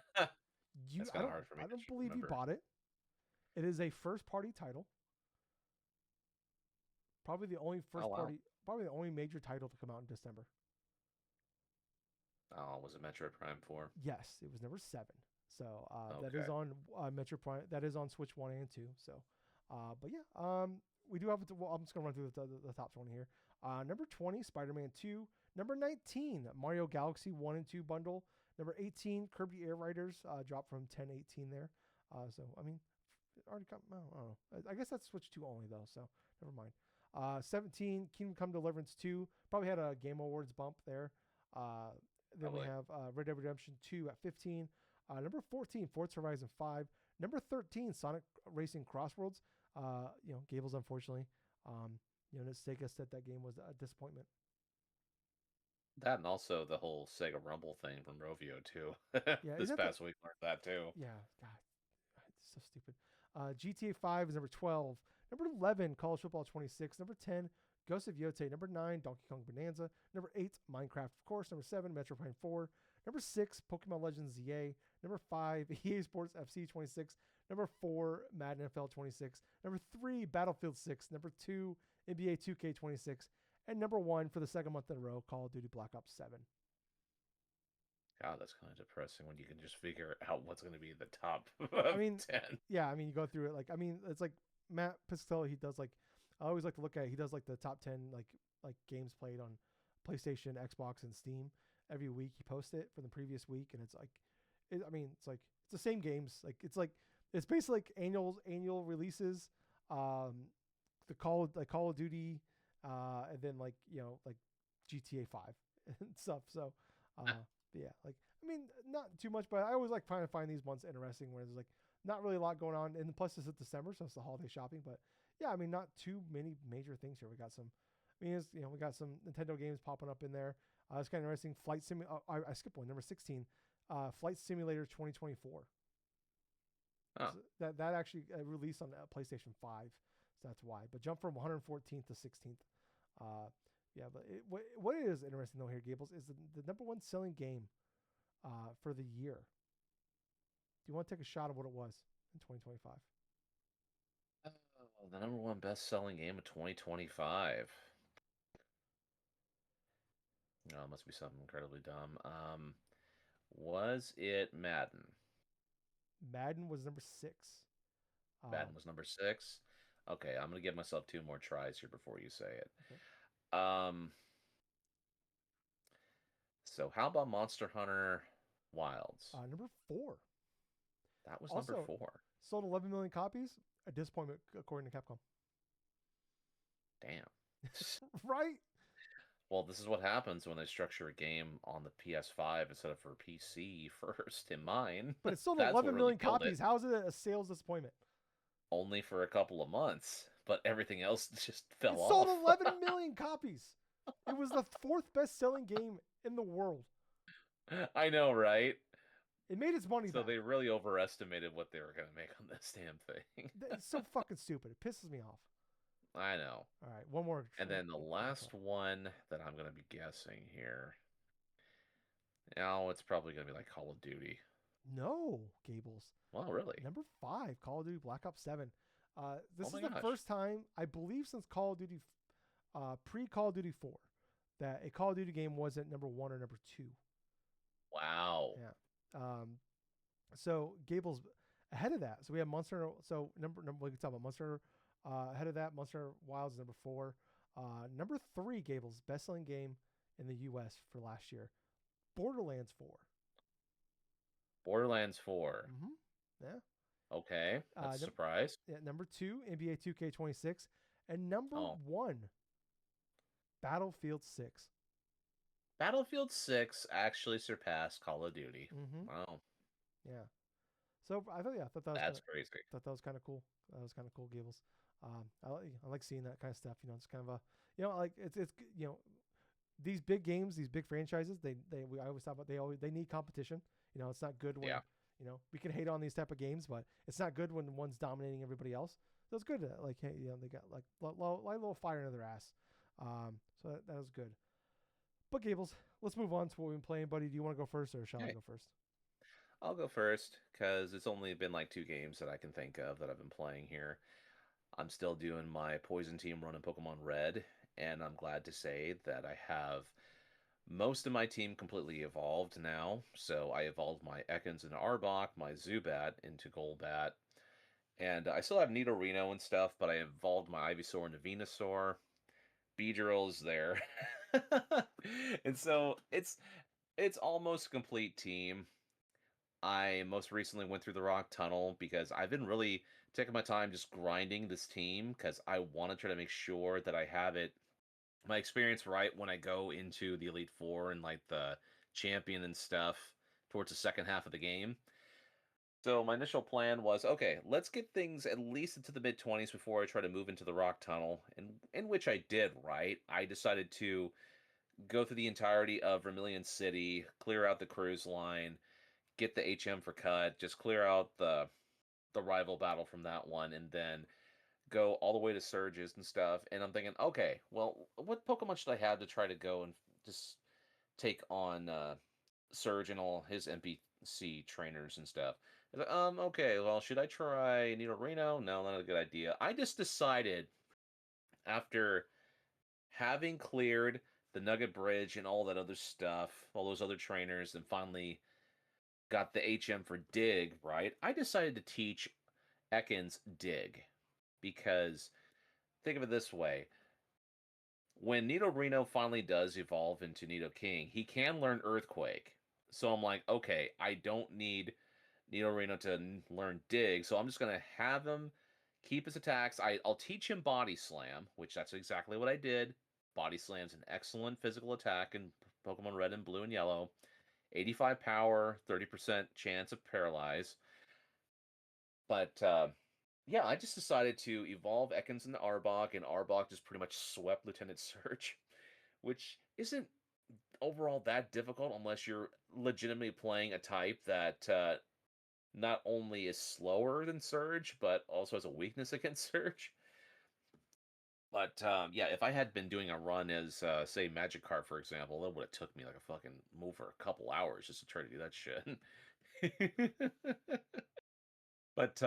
S2: That's kind of hard for me.
S1: I don't believe you bought it. It is a first-party title. Probably the only probably the only major title to come out in December.
S2: Oh, was it Metroid Prime 4?
S1: Yes, it was number 7. So that
S2: Okay.
S1: is on Metro Prime. That is on Switch 1 and 2. So, but yeah, we do have it. Well, I'm just gonna run through the top 20 here. Number 20, Spider-Man 2. Number 19, Mario Galaxy 1 and 2 bundle. Number 18, Kirby Air Riders dropped from 1018 there. So I mean, it already come. I don't know. I guess that's Switch 2 only though. So never mind. 17, Kingdom Come Deliverance 2. Probably had a Game Awards bump there. Then we have Red Dead Redemption 2 at 15. Number 14, Forza Horizon 5. Number 13, Sonic Racing Crossworlds. Gables, unfortunately, Sega said that game was a disappointment.
S2: That and also the whole Sega Rumble thing from Rovio too.
S1: Yeah,
S2: This past week learned that too.
S1: Yeah, God, it's so stupid. GTA 5 is number 12. Number 11, College Football 26. Number 10, Ghost of Yotei. Number 9, Donkey Kong Bonanza. Number 8, Minecraft, of course. Number 7, Metro Prime 4. Number 6, Pokemon Legends ZA. Number 5, EA Sports FC 26. Number 4, Madden NFL 26. Number 3, Battlefield 6. Number 2, NBA 2K 26. And number 1 for the second month in a row, Call of Duty Black Ops 7.
S2: God, that's kind of depressing when you can just figure out what's going to be the top
S1: I mean,
S2: 10.
S1: yeah, I mean, you go through it. Like, I mean, it's like Matt Piscatella, he does like, I always like to look at it. He does like the top 10, like games played on PlayStation, Xbox, and Steam. Every week he posts it for the previous week. And it's like, I mean, it's like, it's the same games. It's basically like annual releases. The Call of Duty, and then like, like GTA 5 and stuff. So, yeah, like, I mean, not too much, but I always like trying to find these months interesting where there's like not really a lot going on. And plus, it's December, so it's the holiday shopping. But yeah, I mean, not too many major things here. We got some, I mean, we got some Nintendo games popping up in there. It's kind of interesting. I skipped one, number 16, Flight Simulator 2024.
S2: Oh.
S1: So that actually released on PlayStation 5, so that's why. But jump from 114th to 16th. Yeah, but what is interesting though here, Gables, is the number 1 selling game for the year. Do you want to take a shot of what it was in 2025?
S2: Oh, the number 1 best-selling game of 2025. Oh, it must be something incredibly dumb. Was it Madden?
S1: Madden was number 6.
S2: Madden was number 6. Okay, I'm gonna give myself 2 more tries here before you say it.
S1: Okay.
S2: So how about Monster Hunter Wilds?
S1: Number 4.
S2: That was
S1: also,
S2: number 4.
S1: Sold 11 million copies. A disappointment according to Capcom.
S2: Damn.
S1: Right?
S2: Well, this is what happens when they structure a game on the PS5 instead of for PC first in mine.
S1: But it sold 11 million copies. How is it a sales disappointment?
S2: Only for a couple of months, but everything else just fell off.
S1: It sold 11 million copies. It was the 4th best-selling game in the world.
S2: I know, right?
S1: It made its money
S2: so
S1: back.
S2: They really overestimated what they were going to make on this damn thing.
S1: It's so fucking stupid. It pisses me off.
S2: I know.
S1: All right, one more.
S2: And then the last one that I'm going to be guessing here. Oh, it's probably going to be like Call of Duty.
S1: No, Gables.
S2: Well, really?
S1: Number 5, Call of Duty Black Ops 7. This is the first time, I believe, since Call of Duty, pre-Call of Duty 4, that a Call of Duty game wasn't number 1 or number 2.
S2: Wow.
S1: Yeah. So Gables ahead of that. So we have Monster. So number we can talk about Monster. Ahead of that, Monster Wilds is number 4. Number 3, Gables, best-selling game in the U.S. for last year, Borderlands 4.
S2: Borderlands 4.
S1: Mm-hmm. Yeah.
S2: Okay, that's a surprise.
S1: Yeah. Number 2, NBA 2K26, and number 1, Battlefield 6.
S2: Battlefield 6 actually surpassed Call of Duty.
S1: Mm-hmm.
S2: Wow.
S1: Yeah. So I thought that was
S2: that's crazy.
S1: Thought that was kind of cool. That was kind of cool, Gables. I like seeing that kind of stuff. It's kind of a, like it's these big games, these big franchises. I always talk about they need competition. It's not good when we can hate on these type of games, but it's not good when one's dominating everybody else. So it's good to they got like a little fire under their ass. So that was good. But Gables, let's move on to what we've been playing, buddy. Do you want to go first, or shall I go first?
S2: I'll go first because it's only been like 2 games that I can think of that I've been playing here. I'm still doing my Poison Team run in Pokémon Red, and I'm glad to say that I have most of my team completely evolved now. So I evolved my Ekans into Arbok, my Zubat into Golbat, and I still have Nidorino and stuff, but I evolved my Ivysaur into Venusaur. Beedrill's there. And so it's almost a complete team. I most recently went through the Rock Tunnel because I've been really taking my time just grinding this team because I want to try to make sure that I have my experience right when I go into the Elite Four and like the champion and stuff towards the second half of the game. So my initial plan was, okay, let's get things at least into the mid-20s before I try to move into the Rock Tunnel, and in which I did, right? I decided to go through the entirety of Vermilion City, clear out the cruise line, get the HM for cut, just clear out the rival battle from that one, and then go all the way to Surges and stuff. And I'm thinking, okay, well, what Pokemon should I have to try to go and just take on Surge and all his NPC trainers and stuff? Okay, well, should I try Nidorino? No, not a good idea. I just decided after having cleared the Nugget Bridge and all that other stuff, all those other trainers, and finally got the HM for Dig, right? I decided to teach Ekans Dig because think of it this way. When Nidorino finally does evolve into Nidoking, he can learn Earthquake. So I'm like, okay, I don't need Nidorino to learn Dig, so I'm just going to have him keep his attacks. I'll teach him Body Slam, which that's exactly what I did. Body Slam's an excellent physical attack in Pokemon Red and Blue and Yellow. 85 power, 30% chance of paralyze. But yeah, I just decided to evolve Ekans into Arbok, and Arbok just pretty much swept Lieutenant Surge, which isn't overall that difficult unless you're legitimately playing a type that not only is slower than Surge, but also has a weakness against Surge. But yeah, if I had been doing a run as, say, Magikarp, for example, that would have took me like a fucking move for a couple hours just to try to do that shit. But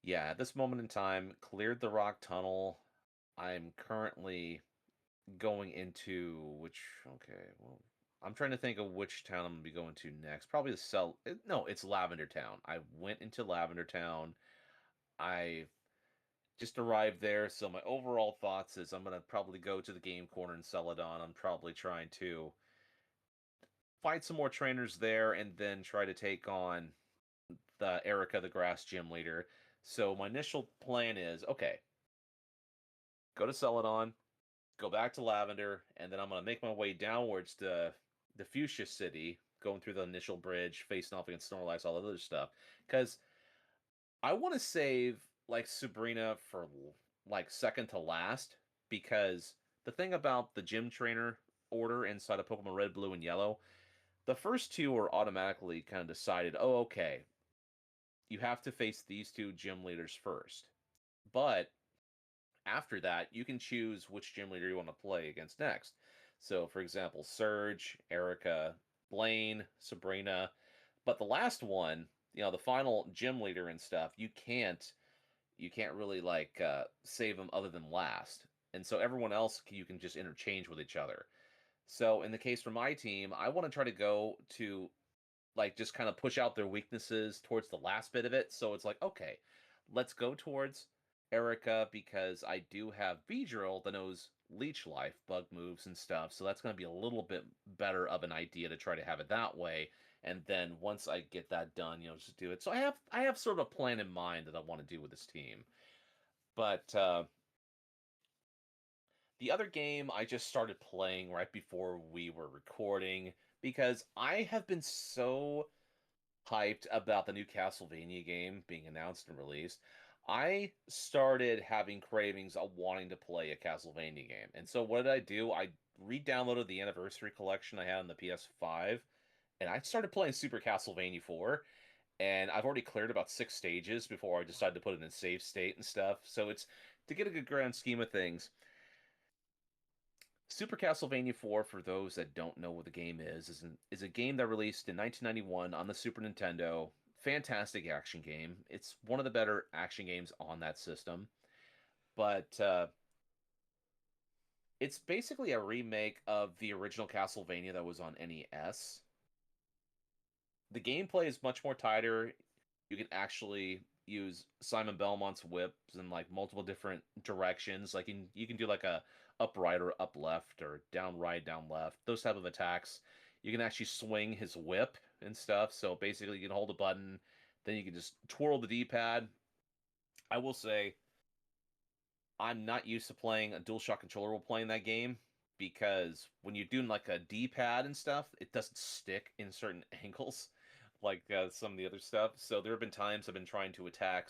S2: yeah, at this moment in time, cleared the rock tunnel. I'm currently going into which, okay, well, I'm trying to think of which town I'm gonna be going to next. Probably the no, it's Lavender Town. I went into Lavender Town. I just arrived there, so my overall thoughts is I'm gonna probably go to the game corner in Celadon. I'm probably trying to fight some more trainers there and then try to take on the Erica the Grass Gym Leader. So my initial plan is, okay, go to Celadon, go back to Lavender, and then I'm going to make my way downwards to the Fuchsia City, going through the initial bridge, facing off against Snorlax, all that other stuff. Because I want to save, like, Sabrina for, like, second to last, because the thing about the gym trainer order inside of Pokemon Red, Blue, and Yellow, the first two are automatically kind of decided, oh, okay, you have to face these two gym leaders first. But after that, you can choose which gym leader you want to play against next. So, for example, Surge, Erica, Blaine, Sabrina. But the last one, the final gym leader and stuff, you can't really like save them other than last. And so everyone else you can just interchange with each other. So in the case for my team, I want to try to go to like just kind of push out their weaknesses towards the last bit of it. So it's like, okay, let's go towards Erica because I do have Beedrill that knows Leech Life, bug moves and stuff. So that's going to be a little bit better of an idea to try to have it that way. And then once I get that done, just do it. So I have sort of a plan in mind that I want to do with this team. But the other game I just started playing right before we were recording because I have been so hyped about the new Castlevania game being announced and released, I started having cravings of wanting to play a Castlevania game. And so what did I do? I re-downloaded the Anniversary Collection I had on the PS5, and I started playing Super Castlevania 4, and I've already cleared about 6 stages before I decided to put it in save state and stuff. So it's to get a good grand scheme of things. Super Castlevania 4, for those that don't know what the game is a game that released in 1991 on the Super Nintendo. Fantastic action game. It's one of the better action games on that system. But it's basically a remake of the original Castlevania that was on NES. The gameplay is much more tighter. You can actually use Simon Belmont's whips in like multiple different directions. Like you can do like a up right or up left or down right, down left. Those type of attacks. You can actually swing his whip and stuff. So basically you can hold a button, then you can just twirl the D-pad. I will say I'm not used to playing a DualShock controller while playing that game because when you're doing like a D-pad and stuff, it doesn't stick in certain angles like some of the other stuff. So there have been times I've been trying to attack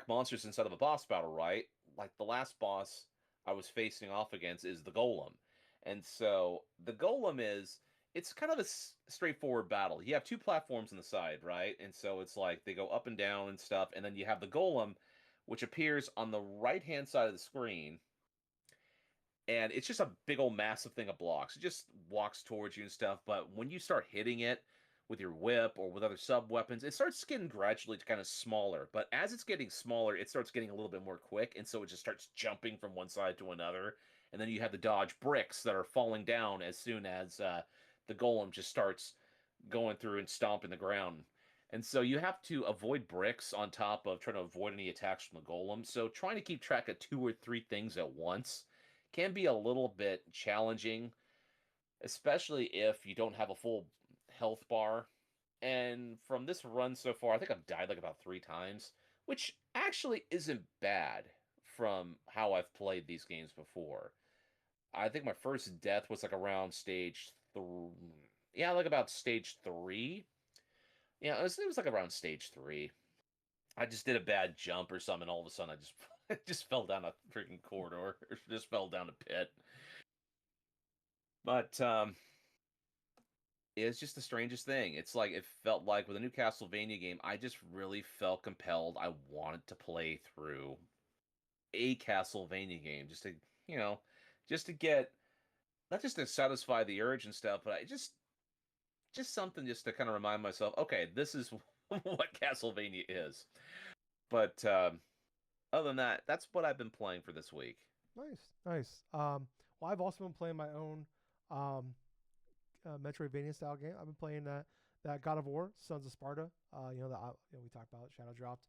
S2: monsters inside of a boss battle, right? Like the last boss I was facing off against is the Golem. And so the Golem it's kind of a straightforward battle. You have two platforms on the side, right? And so it's like they go up and down and stuff, and then you have the Golem, which appears on the right-hand side of the screen, and it's just a big old massive thing of blocks. It just walks towards you and stuff, but when you start hitting it with your whip or with other sub weapons, it starts getting gradually kind of smaller. But as it's getting smaller, it starts getting a little bit more quick, and so it just starts jumping from one side to another. And then you have to dodge bricks that are falling down as soon as the golem just starts going through and stomping the ground. And so you have to avoid bricks on top of trying to avoid any attacks from the golem. So trying to keep track of two or three things at once can be a little bit challenging, especially if you don't have a full health bar. And from this run so far, I think I've died like about 3 times, which actually isn't bad from how I've played these games before. I think my first death was like around stage three. Yeah, like about stage three. Yeah, it was like around stage three. I just did a bad jump or something, and all of a sudden I just I just fell down a freaking corridor, or just fell down a pit. But it's just the strangest thing. It's like it felt like with a new Castlevania game, I just really felt compelled. I wanted to play through a Castlevania game just to, you know, just to get not just to satisfy the urge and stuff, but I just something just to kind of remind myself, okay, this is what Castlevania is. But other than that, that's what I've been playing for this week.
S1: Nice, nice. Well, I've also been playing my own um, Metroidvania style game. I've been playing that God of War, Sons of Sparta. We talked about Shadow dropped.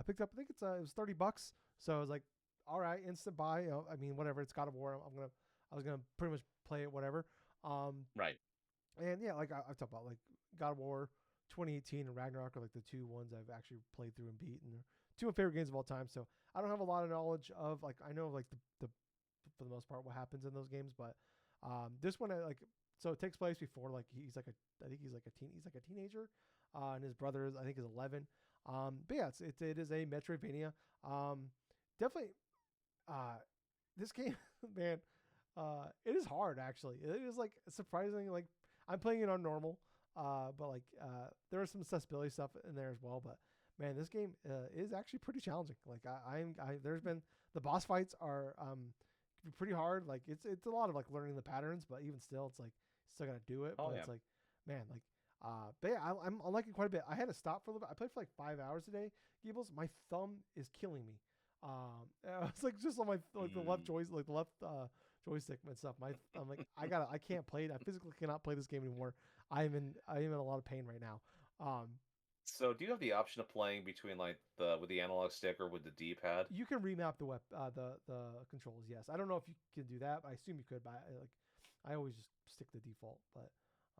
S1: Picked up. I think it was $30. So I was like, all right, instant buy. I mean, whatever. It's God of War. I was gonna pretty much play it, whatever. Um,
S2: Right.
S1: and yeah, like I've talked about like God of War 2018 and Ragnarok are like the two ones I've actually played through and beat, and they're two of my favorite games of all time. So I don't have a lot of knowledge of like I know like the for the most part what happens in those games, but this one I like so it takes place before like he's like a I think he's like a teenager, and his brother is I think is 11. But yeah, it is a Metroidvania. Definitely, uh, this game, man, it is hard actually. It is like surprisingly like I'm playing it on normal, but like there is some accessibility stuff in there as well. But man, this game is actually pretty challenging. Like there's been the boss fights are pretty hard. Like it's a lot of like learning the patterns, but even still, it's like still gotta do it.
S2: Oh
S1: But
S2: yeah.
S1: it's like man, like but yeah, I'm liking quite a bit. I had to stop for a little bit. I played for like 5 hours today. Gables, my thumb is killing me. It's like just on my like the left
S2: Mm.
S1: joystick, like the left joystick and stuff. I'm like I can't play it. I physically cannot play this game anymore. I am in a lot of pain right now. Um,
S2: So, do you have the option of playing between like the with the analog stick or with the D-pad?
S1: you can remap the controls. Yes, I don't know if you can do that, but I assume you could. But I always just stick to default. But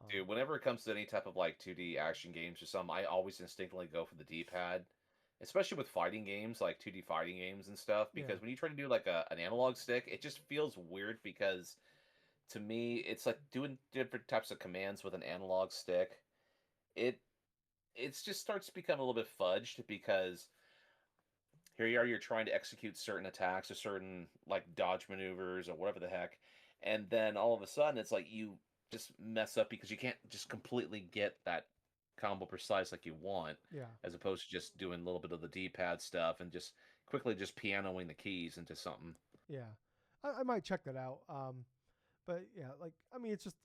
S2: Dude,
S1: um,
S2: whenever it comes to any type of like 2D action games or something, I always instinctively go for the D-pad, especially with fighting games like 2D fighting games and stuff.
S1: yeah,
S2: Because when you try to do like an analog stick, it just feels weird. Because to me, it's like doing different types of commands with an analog stick. It it's just starts to become a little bit fudged because here you are, you're trying to execute certain attacks or certain like dodge maneuvers or whatever the heck, and then all of a sudden it's like you just mess up because you can't just completely get that combo precise like you want,
S1: yeah,
S2: as opposed to just doing a little bit of the D-pad stuff and just quickly just pianoing the keys into something.
S1: yeah. I might check that out. But yeah, like I mean, it's just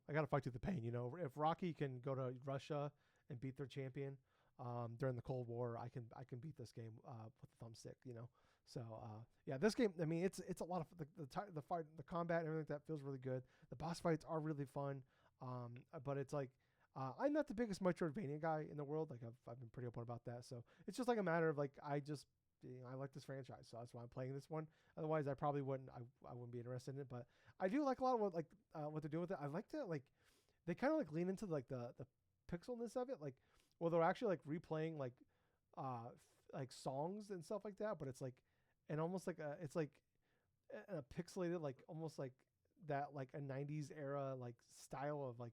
S1: I got to fight through the pain. If Rocky can go to Russia and beat their champion during the Cold War, I can beat this game with the thumbstick. So yeah, this game. I mean, it's a lot of the fight, the combat, and everything like that feels really good. The boss fights are really fun. But it's like. I'm not the biggest Metroidvania guy in the world. Like I've been pretty open about that. So it's just like a matter of like I like this franchise, so that's why I'm playing this one. Otherwise, I probably wouldn't. I wouldn't be interested in it. But I do like a lot of what they're doing with it. I like to like they kind of like lean into like the pixelness of it. Like well, they're actually like replaying like songs and stuff like that. But it's like and almost like it's like a pixelated like almost like that like a 90s era like style of like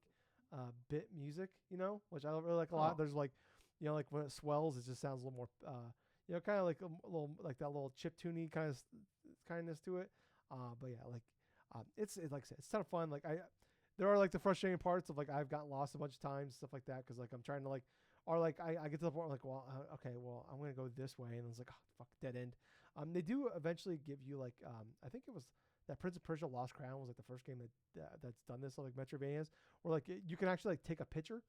S1: bit music, which I really like a lot.
S2: Oh,
S1: There's like like when it swells, it just sounds a little more kind of like a little like that little chip tuney kind of kindness to it. But yeah, like it's like I said, it's kind of fun. Like there are like the frustrating parts of like I've gotten lost a bunch of times, stuff like that, because like I'm trying to like, or like I get to the point where like, well, okay, well I'm gonna go this way, and it's like, oh, fuck, dead end. They do eventually give you like, I think it was that Prince of Persia: Lost Crown was like the first game that's done this, like Metroidvanias, where like you can actually like take a picture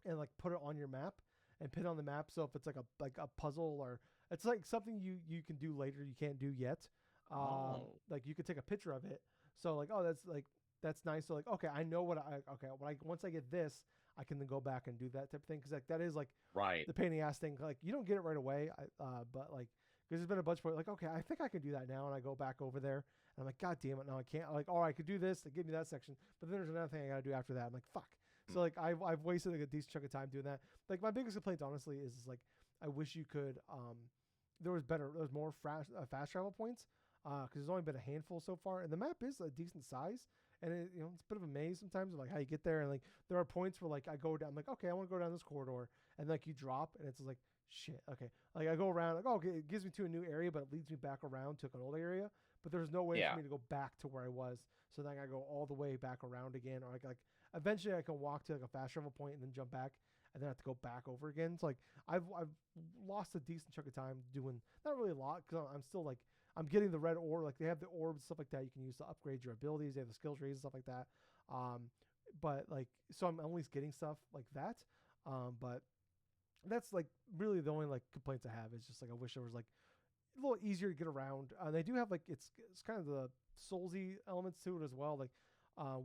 S1: and like put it on your map and pin it on the map. So if it's like a puzzle or it's like something you can do later, you can't do yet.
S2: Oh,
S1: Like you could take a picture of it. So like, oh, that's nice. So like, okay, I know what I okay. When I once I get this, I can then go back and do that type of thing because like that is like
S2: right.
S1: the pain in the ass thing. Like you don't get it right away. But like because there's been a bunch of like, okay, I think I can do that now, and I go back over there, and I'm like, God damn it, no, I can't. I'm like, oh, I could do this. They give me that section, but then there's another thing I gotta do after that. I'm like, fuck. So like I've wasted like a decent chunk of time doing that. Like my biggest complaint, honestly, is like I wish you could there was more fast travel points because there's only been a handful so far, and the map is a decent size, and it's a bit of a maze sometimes, like how you get there, and like there are points where like I go down, I'm like, okay, I want to go down this corridor, and like you drop, and it's like shit, okay, like I go around, like, oh, okay, it gives me to a new area, but it leads me back around to an old area, but there's no way for
S2: Yeah.
S1: me to go back to where I was, so then I go all the way back around again, or like eventually I can walk to like a fast travel point and then jump back. And then I have to go back over again. It's like I've lost a decent chunk of time doing not really a lot because I'm still like I'm getting the red orb. Like they have the orbs stuff like that you can use to upgrade your abilities. They have the skills trees and stuff like that. But like so I'm at least getting stuff like that. But that's like really the only like complaints I have is just like I wish there was like a little easier to get around. They do have like it's kind of the soulsy elements to it as well. Like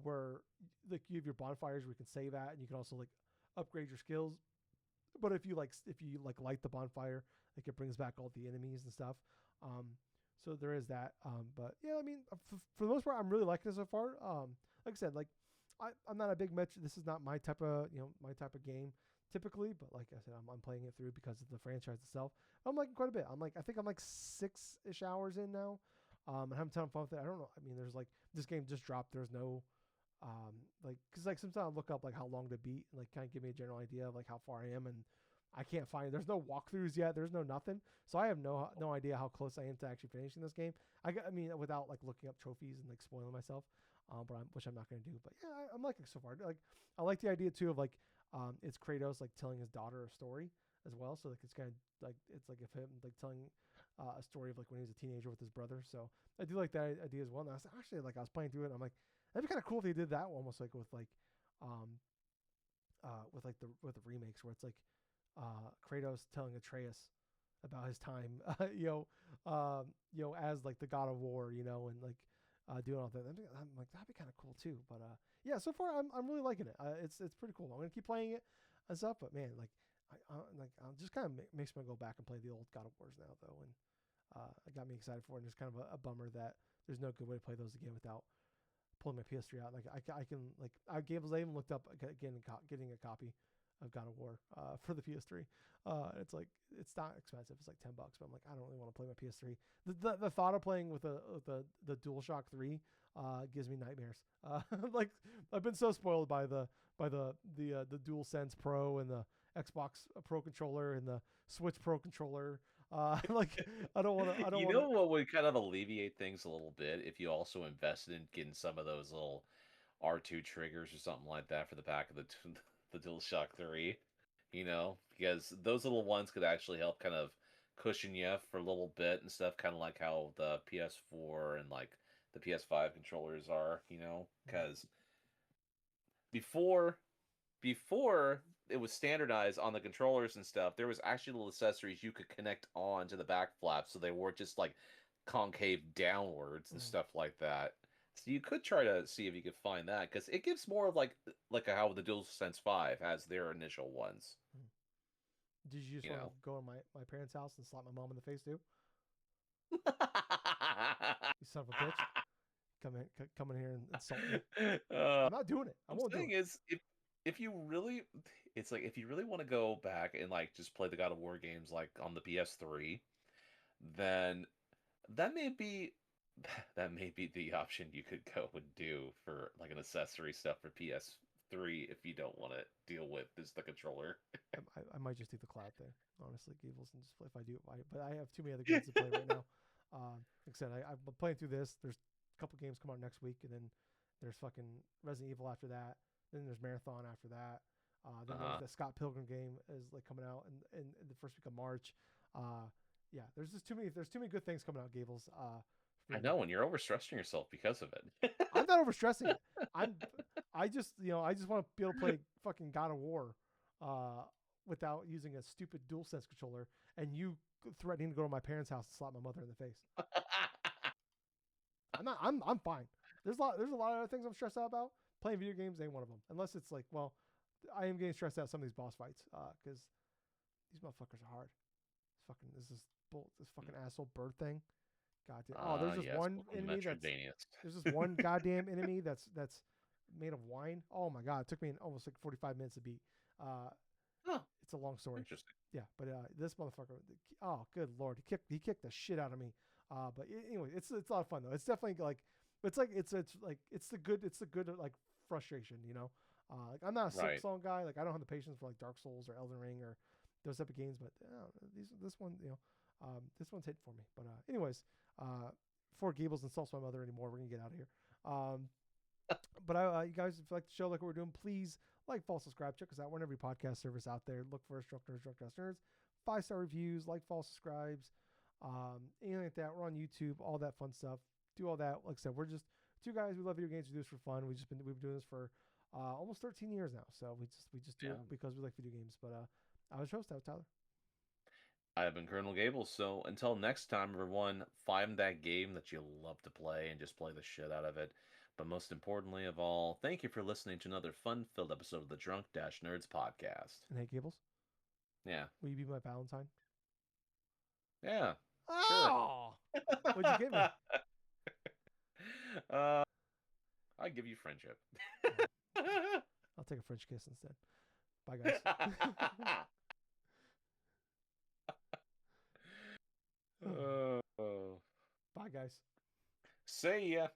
S1: where like you have your bonfires where you can save at, and you can also like upgrade your skills. But if you like light the bonfire, like it brings back all the enemies and stuff. Um, so there is that. But yeah, I mean, for the most part, I'm really liking it so far. Like I said, like I'm not a big metro. This is not my type of my type of game typically. But like I said, I'm playing it through because of the franchise itself. I'm liking quite a bit. I think I'm like 6-ish hours in now. And having a ton of fun with it. I don't know. I mean, there's like this game just dropped. There's no like because like sometimes I look up like how long to beat and like kind of give me a general idea of like how far I am, and I can't find there's no walkthroughs yet, there's no nothing, so I have no idea how close I am to actually finishing this game. I mean without like looking up trophies and like spoiling myself, which I'm not going to do. But yeah, I'm liking it so far. Like I like the idea too of like it's Kratos like telling his daughter a story as well, so like it's kind of like it's like if him like telling a story of like when he was a teenager with his brother. So I do like that idea as well. And I was actually like I was playing through it and I'm like that'd be kind of cool if they did that almost like um with the remakes where it's like Kratos telling Atreus about his time as like the God of War, and like doing all that. I'm like that'd be kind of cool too. But yeah, so far I'm really liking it. It's pretty cool. I'm gonna keep playing it and stuff. But man, like I just kind of makes me go back and play the old God of Wars now though, and it got me excited for it. And it's kind of a bummer that there's no good way to play those again without pulling my PS3 out. Like I can like I even looked up again getting a copy of God of War for the PS3. It's like it's not expensive. It's like $10, but I'm like I don't really want to play my PS3. The thought of playing with the DualShock 3 gives me nightmares. Like I've been so spoiled by the DualSense Pro and the Xbox Pro controller and the Switch Pro controller. Like I don't want to. I don't
S2: You
S1: want to.
S2: know what would kind of alleviate things a little bit if you also invested in getting some of those little R2 triggers or something like that for the back of the DualShock 3, because those little ones could actually help kind of cushion you for a little bit and stuff, kind of like how the PS4 and like the PS5 controllers are, because before before it was standardized on the controllers and stuff, there was actually little accessories you could connect on to the back flaps so they weren't just like concave downwards and
S1: Mm,
S2: stuff like that. So you could try to see if you could find that because it gives more of like how the DualSense 5 has their initial ones,
S1: mm. Did you just
S2: you
S1: want to
S2: know.
S1: go to my parents' house and slap my mom in the face too? You son of a bitch! Come in here and insult me.
S2: uh,
S1: I'm not doing it. I
S2: I'm
S1: won't do
S2: saying
S1: it.
S2: is if you really it's like if you really want to go back and like just play the God of War games like on the PS3, then that may be that may be the option you could go and do for like an accessory stuff for PS3 if you don't want to deal with this the controller.
S1: I might just do the cloud thing, honestly, Gables, and just play if I do. But I have too many other games to play right now. Like I said, I'm playing through this. There's a couple games come out next week, and then there's fucking Resident Evil after that. Then there's Marathon after that. Then there's
S2: Uh-huh.
S1: the Scott Pilgrim game is like coming out in the first week of March. Yeah, there's just too many. There's too many good things coming out, Gables. For
S2: I
S1: me to
S2: know, and you're overstressing yourself because of it.
S1: I'm not overstressing it. I'm I just I just want to be able to play fucking God of War uh, without using a stupid DualSense controller, and you threatening to go to my parents' house and slap my mother in the face. I'm fine. There's a lot of other things I'm stressed out about. Playing video games ain't one of them. Unless it's like, well, I am getting stressed out some of these boss fights because these motherfuckers are hard. This fucking asshole bird thing. Goddamn. Oh, there's this one enemy there's this one goddamn enemy that's made of wine. Oh my god, it took me almost like 45 minutes to beat. It's a long story.
S2: Interesting.
S1: Yeah, but this motherfucker. Oh, good lord, he kicked the shit out of me. But anyway, it's a lot of fun though. It's definitely like it's the good like frustration, you know. Like I'm not a Silk Song guy. Like I don't have the patience for like Dark Souls or Elden Ring or those type of games. But this one, you know, this one's hit for me. But anyways, before Gables insults my mother anymore, we're gonna get out of here. But you guys, if you like the show, like what we're doing, please like, follow, subscribe, check us out. We're on every podcast service out there. Look for us, DrunkNerds. 5-star reviews, like, follow, subscribes, anything like that. We're on YouTube, all that fun stuff. Do all that. Like I said, we're just two guys. We love video games. We do this for fun. We've been doing this for almost 13 years now. So we just do it because we like video games. But I was your host. I was Tyler.
S2: I have been Colonel Gables. So until next time, everyone, find that game that you love to play and just play the shit out of it. But most importantly of all, thank you for listening to another fun-filled episode of the Drunk-Nerds podcast.
S1: And hey, Gables?
S2: Yeah.
S1: Will you be my Valentine?
S2: Yeah.
S1: Oh! Sure. What'd you get me?
S2: I give you friendship.
S1: I'll take a French kiss instead. Bye, guys. Bye, guys.
S2: See ya.